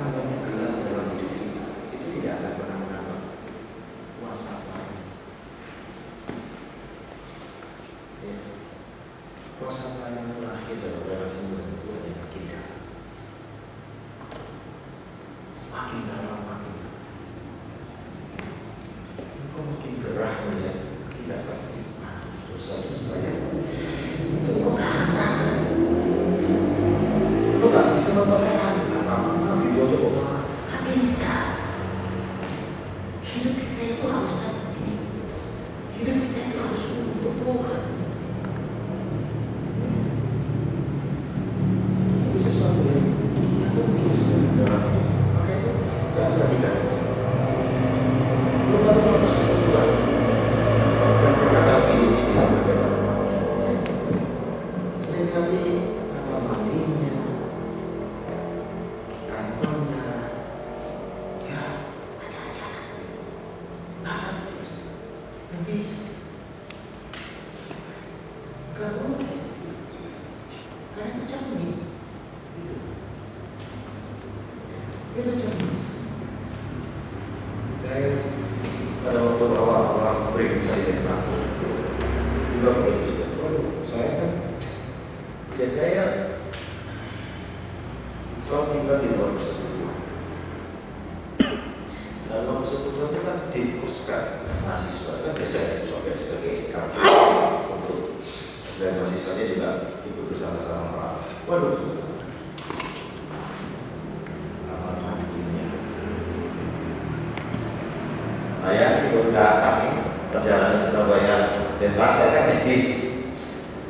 Namanya gelap dalam hidup kita itu tidak akan pernah menambah kuasa apa. Ya. Kuasa apa yang lahir dalam relasi dengan Tuhan yang makin dalam, makin dalam, makin dalam. Engkau makin gerah melihat tidak pasti dosa-dosa yang itu engkau katakan. Engkau tak bisa mentoleran apa-apa video atau apa. Nggak bisa. Hidup kita itu harus tertib. Hidup kita itu harus untuk Tuhan. Ini sesuatu yang penting sebenarnya. Maka itu jangan perhatikan. Lu baru harus Tuhan. Dan perkataan seperti ini tidak berbeda. Seringkali kamar mandinya, kantornya, ya acak-acakan, nggak akan terus, nggak bisa. Karena itu cermin, itu cermin. Saya pada waktu awal-awal periksa di kelas itu juga begitu sudah. Waduh, saya kan, ya saya selalu tinggal di luar persekutuan. Nah, luar persekutuan itu kan dipuskan mahasiswa, kan biasanya sebagai kampus untuk dan mahasiswanya juga ikut bersama-sama. Waduh, amal mandinya. Saya ikut datang perjalanan Surabaya dan saya kan medis.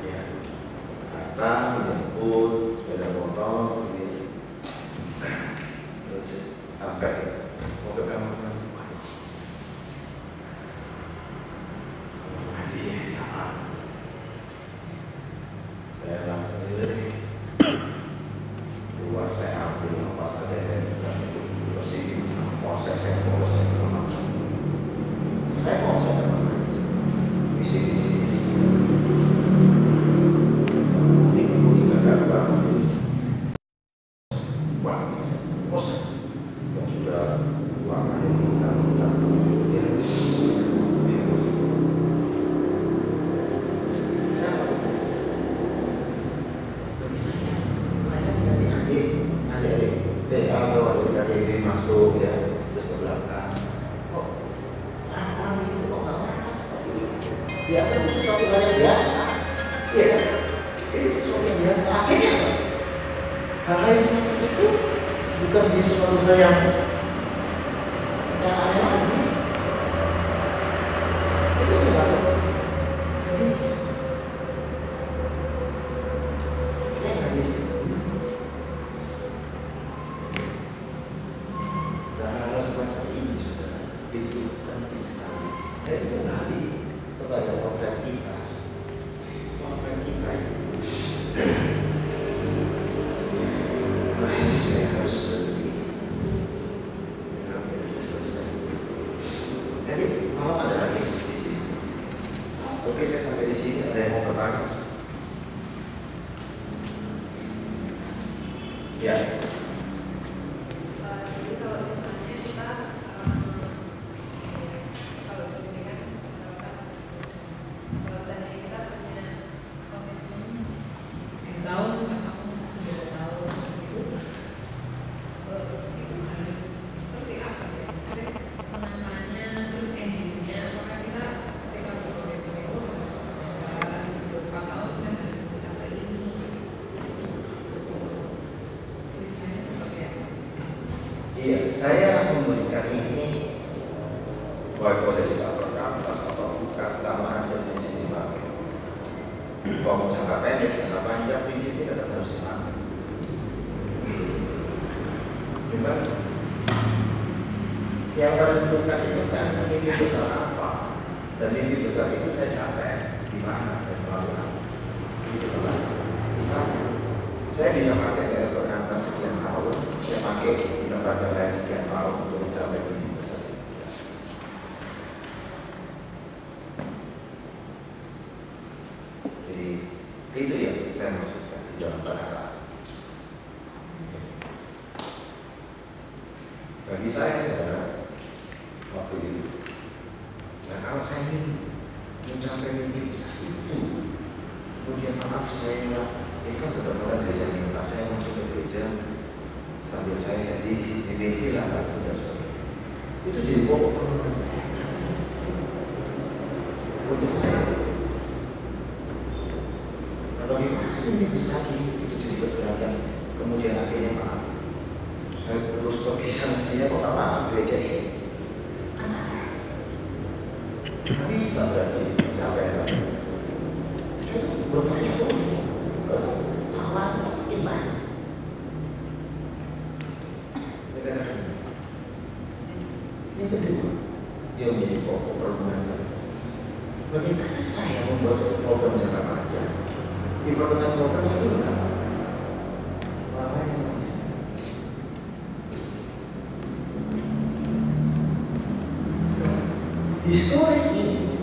Ya, datang menjemput sepeda motor, gitu. Terus sampai mau ke kamar mandi. Mandi sih, saya langsung keluar, saya ambil nafas aja dan bersih, proses saya proses saya proses misi ini nggak ada wah bisa proses yang sudah warna yang hitam ya bagi saya nanti adik-adik kalau adik masuk ya terus ke belakang kok orang-orang di situ kok nggak marah seperti ini ya kan itu sesuatu hal yang biasa ya kan itu sesuatu yang biasa akhirnya hal-hal yang semacam itu bukan menjadi sesuatu hal yang aneh lagi itu sudah nggak bisa saya nggak bisa. Hal semacam ini sudah itu penting sekali. Dan kembali kepada potret kita itu Ya. Jadi kalau misalnya kita kalau di sini kan kalau misalnya kita punya komitmen di tahun atau sudah tahu itu harus seperti apa ya? Maksudnya penanganannya terus endingnya apakah kita ketika berkomitmen itu harus jelas 24 tahun saya harus mencapai ini misalnya seperti apa? Iya, saya memberikan ini walaupun dari satu kanvas atau bukan sama aja prinsipnya pakai. Kalau jangka pendek, jangka panjang prinsipnya tetap harus sama. Cuma yang menentukan itu kan mimpi besar apa, dan mimpi besar itu saya capai di mana dan bagaimana. Gitu kan? Misalnya, saya bisa pakai dari kanvas sekian tahun, saya pakai di tempat yang lain sekian tahun untuk mencapai mimpi besar. Jadi itu yang saya maksudkan di dalam bahasa. Bagi saya adalah waktu itu. Nah kalau saya ingin mencapai mimpi besar itu, kemudian maaf saya ini kan betul-betul gereja minta saya masuk ke gereja sambil saya jadi DPC lah dan sebagainya. Itu jadi pokok permintaan saya. Untuk saya, bagaimana ini besar ini itu jadi pergerakan. Kemudian akhirnya maaf, saya terus pergi sana sini kok apa gereja ini? Nggak bisa berarti sampai lagi. Bertanya tuh, tawaran makin banyak. Yang kedua, dia menjadi pokok perhubungan saya. Bagaimana saya membuat satu program jangka panjang? Di program saya itu berapa? Historis ini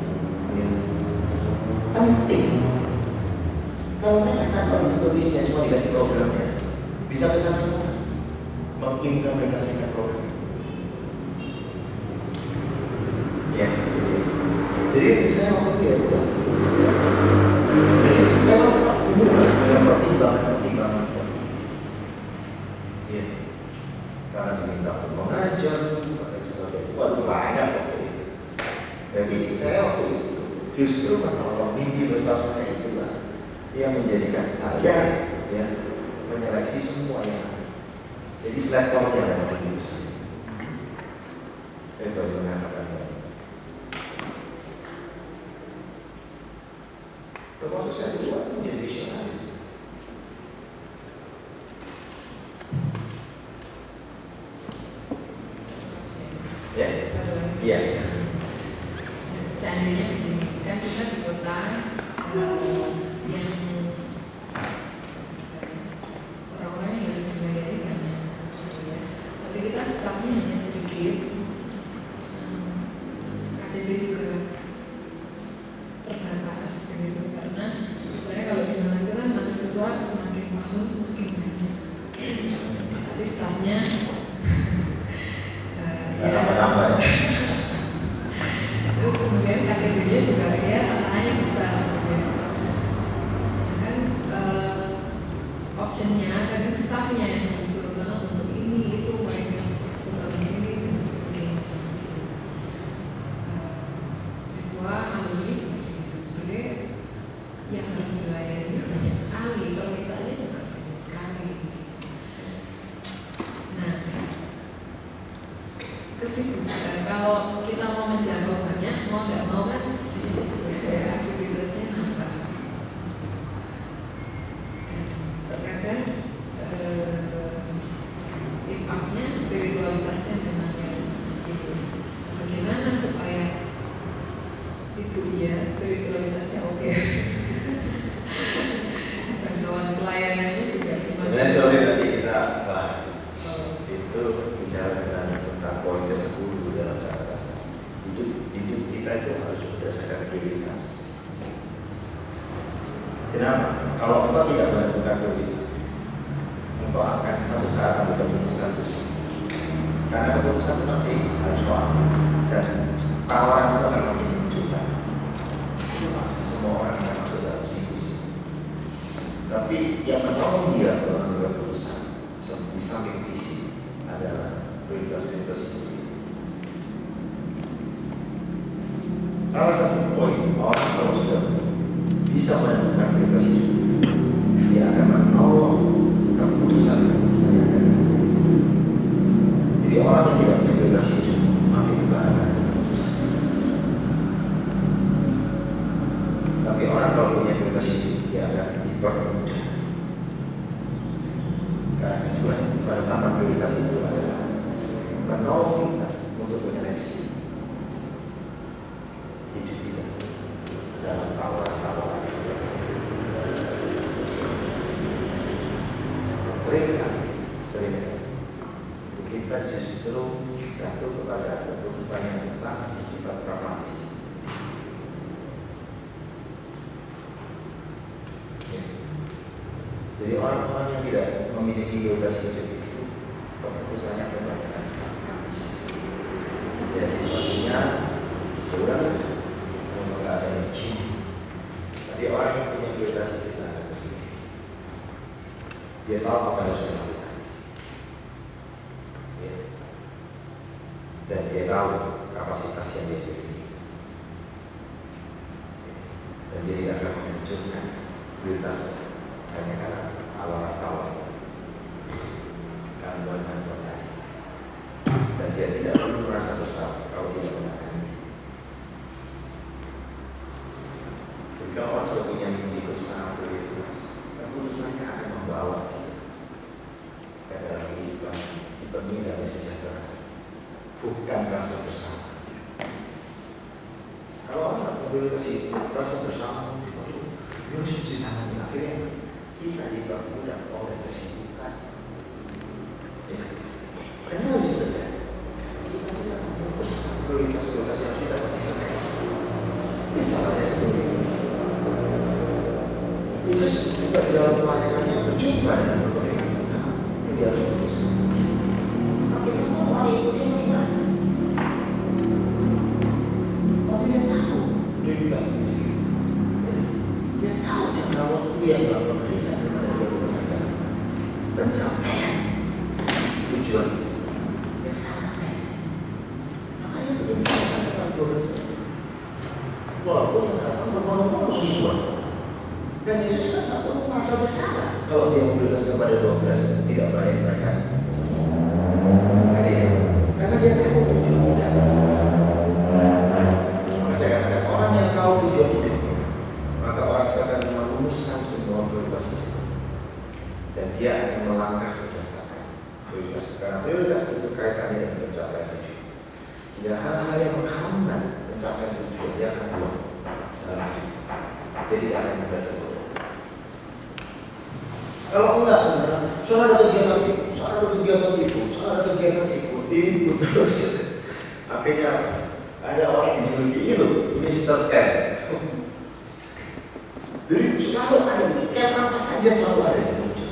penting. Kalau mereka tanpa historisnya cuma dikasih programnya, bisa kesana mengimplementasikan program. Ya. Jadi saya waktu itu ya udah. Jadi memang dengan pertimbangan seperti itu. Iya. Karena diminta untuk mengajar, dan sebagainya. Waduh banyak waktu itu. Jadi saya waktu itu justru menolong mimpi besar saya itulah yang menjadikan saya ya menyeleksi semua yang ada. Jadi selektronnya memang mimpi besar. Saya baru mengatakan. Termasuk saya juga menjadi visionaris. Ya, iya. Seandainya begini, kan kita di kota yang orang-orang yang harus dilayani banyak, ya. Tapi kita stafnya hanya sedikit. KTP juga terbatas gitu karena saya kalau di mana itu kan mahasiswa semakin tahun semakin banyak, tapi stafnya Tambah-tambah ya. Terus kemudian KTP-nya juga ya tantangannya besar gitu. Kan optionnya kadang staffnya yang disuruh banget untuk ini itu mereka sekolah ini dan sebagainya. Siswa alumni seperti itu sebenarnya yang harus dilayani banyak sekali, permintaannya juga banyak sekali. Nah, kalau kita mau menjangkau banyak, mau nggak mau kan ya aktivitasnya nambah. Terkadang impactnya spiritualitasnya memang yang gitu. Bagaimana supaya situ ya spiritualitasnya oke. Dan kawan pelayanannya juga semakin. Sebenarnya sore tadi kita bahas itu bicara tentang poin ke-10 dalam catatan saya. Hidup kita itu harus berdasarkan prioritas. Kenapa? Kalau kita tidak menentukan prioritas, engkau akan satu saat ambil keputusan itu. Karena keputusan itu pasti harus kau ambil. Dan tawaran itu akan makin juga. Itu maksud semua orang yang masuk dalam psikologi. Tapi yang menolong dia dalam mengambil keputusan di samping visi adalah prioritas-prioritas itu. Salah satu poin orang kalau sudah bisa menentukan prioritas itu, dia akan menolong keputusan yang ada. Jadi orang yang tidak punya prioritas itu makin sembarangan keputusan. Tapi orang kalau punya prioritas itu, dia akan dipermudah. Karena tujuan pada tanpa prioritas itu adalah menolong kita untuk menyeleksi hidup kita dalam tawaran-tawaran. Sering kita justru jatuh kepada keputusan yang sangat bersifat pragmatis. Jadi orang-orang yang tidak memiliki prioritas hidup itu keputusannya kebanyakan pragmatis. Ya situasinya kurang nggak ada energi. Jadi orang yang punya prioritas hidup ada begini. Dia tahu apa yang harus dilakukan. Ya. Dan dia tahu kapasitas yang dia punya. Dan dia tidak akan menunjukkan prioritasnya hanya karena awal-awal gangguan-gangguan. Dan dia tidak perlu merasa bersalah kalau dia melakukan. Jika orang sudah punya mimpi besar prioritas, keputusannya akan membawa dia ke dalam kehidupan dipenuhi dengan sejahtera, bukan rasa bersalah. Kalau orang prioritas itu rasa bersalah, dia harus ditangani. Akhirnya kita dipermudah oleh kesibukan. Ya, karena harus terjadi. Kita tidak memfokus prioritas-prioritas yang kita wajibkan. Ini salahnya seperti ini. Yesus juga di dalam pelayanannya berjumpa dengan berbagai macam. Dia harus memutuskan. Tapi kalau orang itu dia bagaimana? Tapi dia tahu prioritasnya. Dia tahu jangka waktu yang dapat memberikan kepada dia berbagai pencapaian tujuan itu yang sangat baik. Makanya itu diinvestasikan kepada 12. Walaupun yang datang berbondong-bondong ribuan. Dan Yesus kan tak perlu merasa bersalah kalau dia memprioritaskan kepada 12 tidak baik mereka semua. Karena dia tahu tujuannya datang. Maka saya katakan orang yang tahu tujuan hidupnya, maka orang itu akan merumuskan semua prioritas hidup. Dan dia akan melangkah berdasarkan prioritas. Karena prioritas itu kaitannya dengan pencapaian tujuan. Jika hal-hal yang menghambat pencapaian tujuan, dia akan buang dalam hidup. Jadi akan mudah tergoda. Kalau enggak, saudara ada kegiatan itu, saudara ada kegiatan itu, saudara ada kegiatan itu terus. Akhirnya ada orang yang dijuluki itu Mr. Ken. Jadi selalu ada Ken apa saja selalu ada di muncul.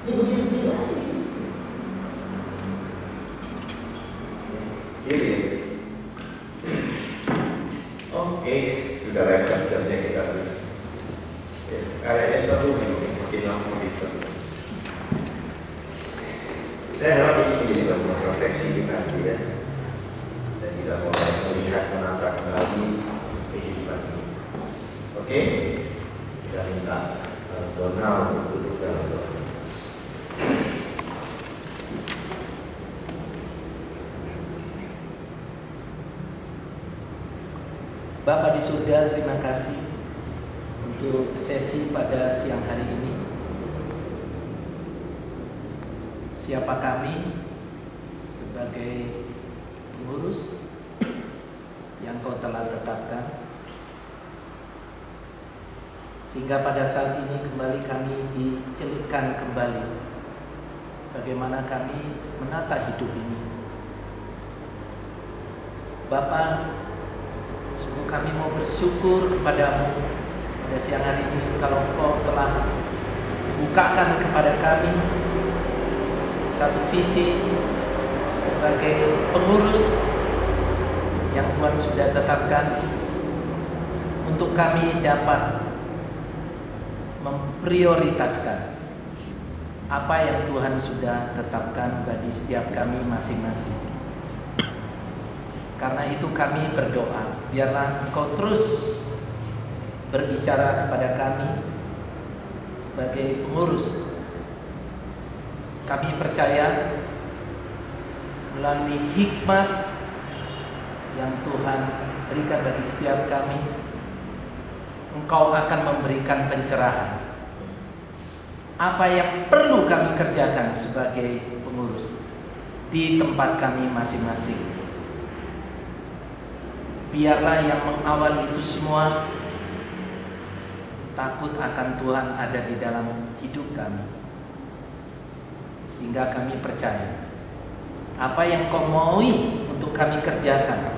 Ini begitu aja. Gitu ya. Oke, sudah lewat jamnya kita terus. Kayaknya seru nih, makin lama gitu. Saya harap ini menjadi bagian refleksi kita ya. Dan kita mulai melihat menata kembali kehidupan ini. Oke, kita minta Donald untuk dalam doa. Bapa di surga, terima kasih untuk sesi pada siang hari ini. Siapa kami sebagai pengurus yang Kau telah tetapkan, sehingga pada saat ini kembali kami dicelupkan kembali bagaimana kami menata hidup ini. Bapa, sungguh kami mau bersyukur kepadamu pada siang hari ini kalau Engkau telah bukakan kepada kami satu visi sebagai pengurus yang Tuhan sudah tetapkan untuk kami dapat memprioritaskan apa yang Tuhan sudah tetapkan bagi setiap kami masing-masing. Karena itu kami berdoa, biarlah Engkau terus berbicara kepada kami sebagai pengurus. Kami percaya melalui hikmat yang Tuhan berikan bagi setiap kami, Engkau akan memberikan pencerahan apa yang perlu kami kerjakan sebagai pengurus di tempat kami masing-masing. Biarlah yang mengawali itu semua takut akan Tuhan ada di dalam hidup kami, sehingga kami percaya apa yang Kau maui untuk kami kerjakan,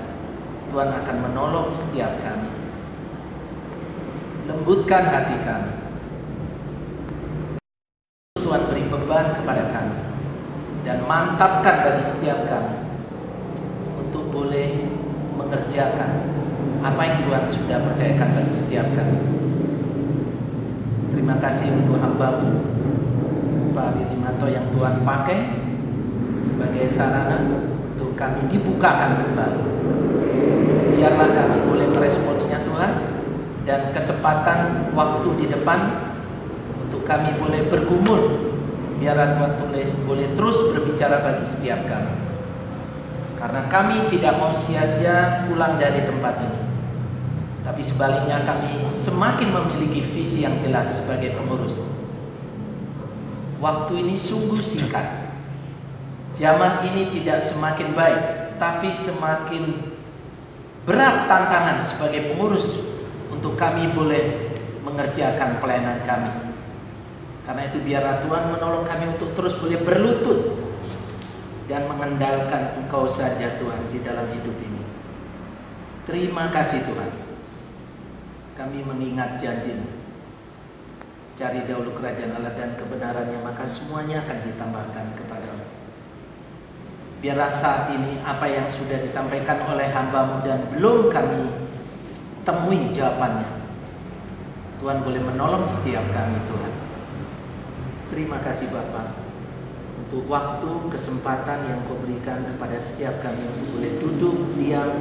Tuhan akan menolong setiap kami. Lembutkan hati kami, Tuhan beri beban kepada kami, dan mantapkan bagi setiap kami untuk boleh mengerjakan apa yang Tuhan sudah percayakan bagi setiap kami. Terima kasih untuk hamba-Mu Pak Lilimanto yang Tuhan pakai sebagai sarana untuk kami dibukakan kembali. Biarlah kami boleh meresponinya Tuhan, dan kesempatan waktu di depan untuk kami boleh bergumul. Biarlah Tuhan boleh terus berbicara bagi setiap kami. Karena kami tidak mau sia-sia pulang dari tempat ini, tapi sebaliknya kami semakin memiliki visi yang jelas sebagai pengurus. Waktu ini sungguh singkat. Zaman ini tidak semakin baik, tapi semakin berat tantangan sebagai pengurus untuk kami boleh mengerjakan pelayanan kami. Karena itu biarlah Tuhan menolong kami untuk terus boleh berlutut dan mengandalkan Engkau saja Tuhan di dalam hidup ini. Terima kasih Tuhan. Kami mengingat janji-Mu. Cari dahulu kerajaan Allah dan kebenarannya, maka semuanya akan ditambahkan kepadamu. Biarlah saat ini apa yang sudah disampaikan oleh hamba-Mu dan belum kami temui jawabannya, Tuhan boleh menolong setiap kami Tuhan. Terima kasih Bapa untuk waktu, kesempatan yang Kau berikan kepada setiap kami untuk boleh duduk, diam,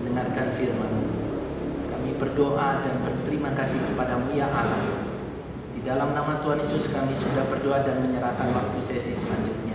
mendengarkan firman. Kami berdoa dan berterima kasih kepada-Mu ya Allah. Di dalam nama Tuhan Yesus kami sudah berdoa dan menyerahkan waktu sesi selanjutnya.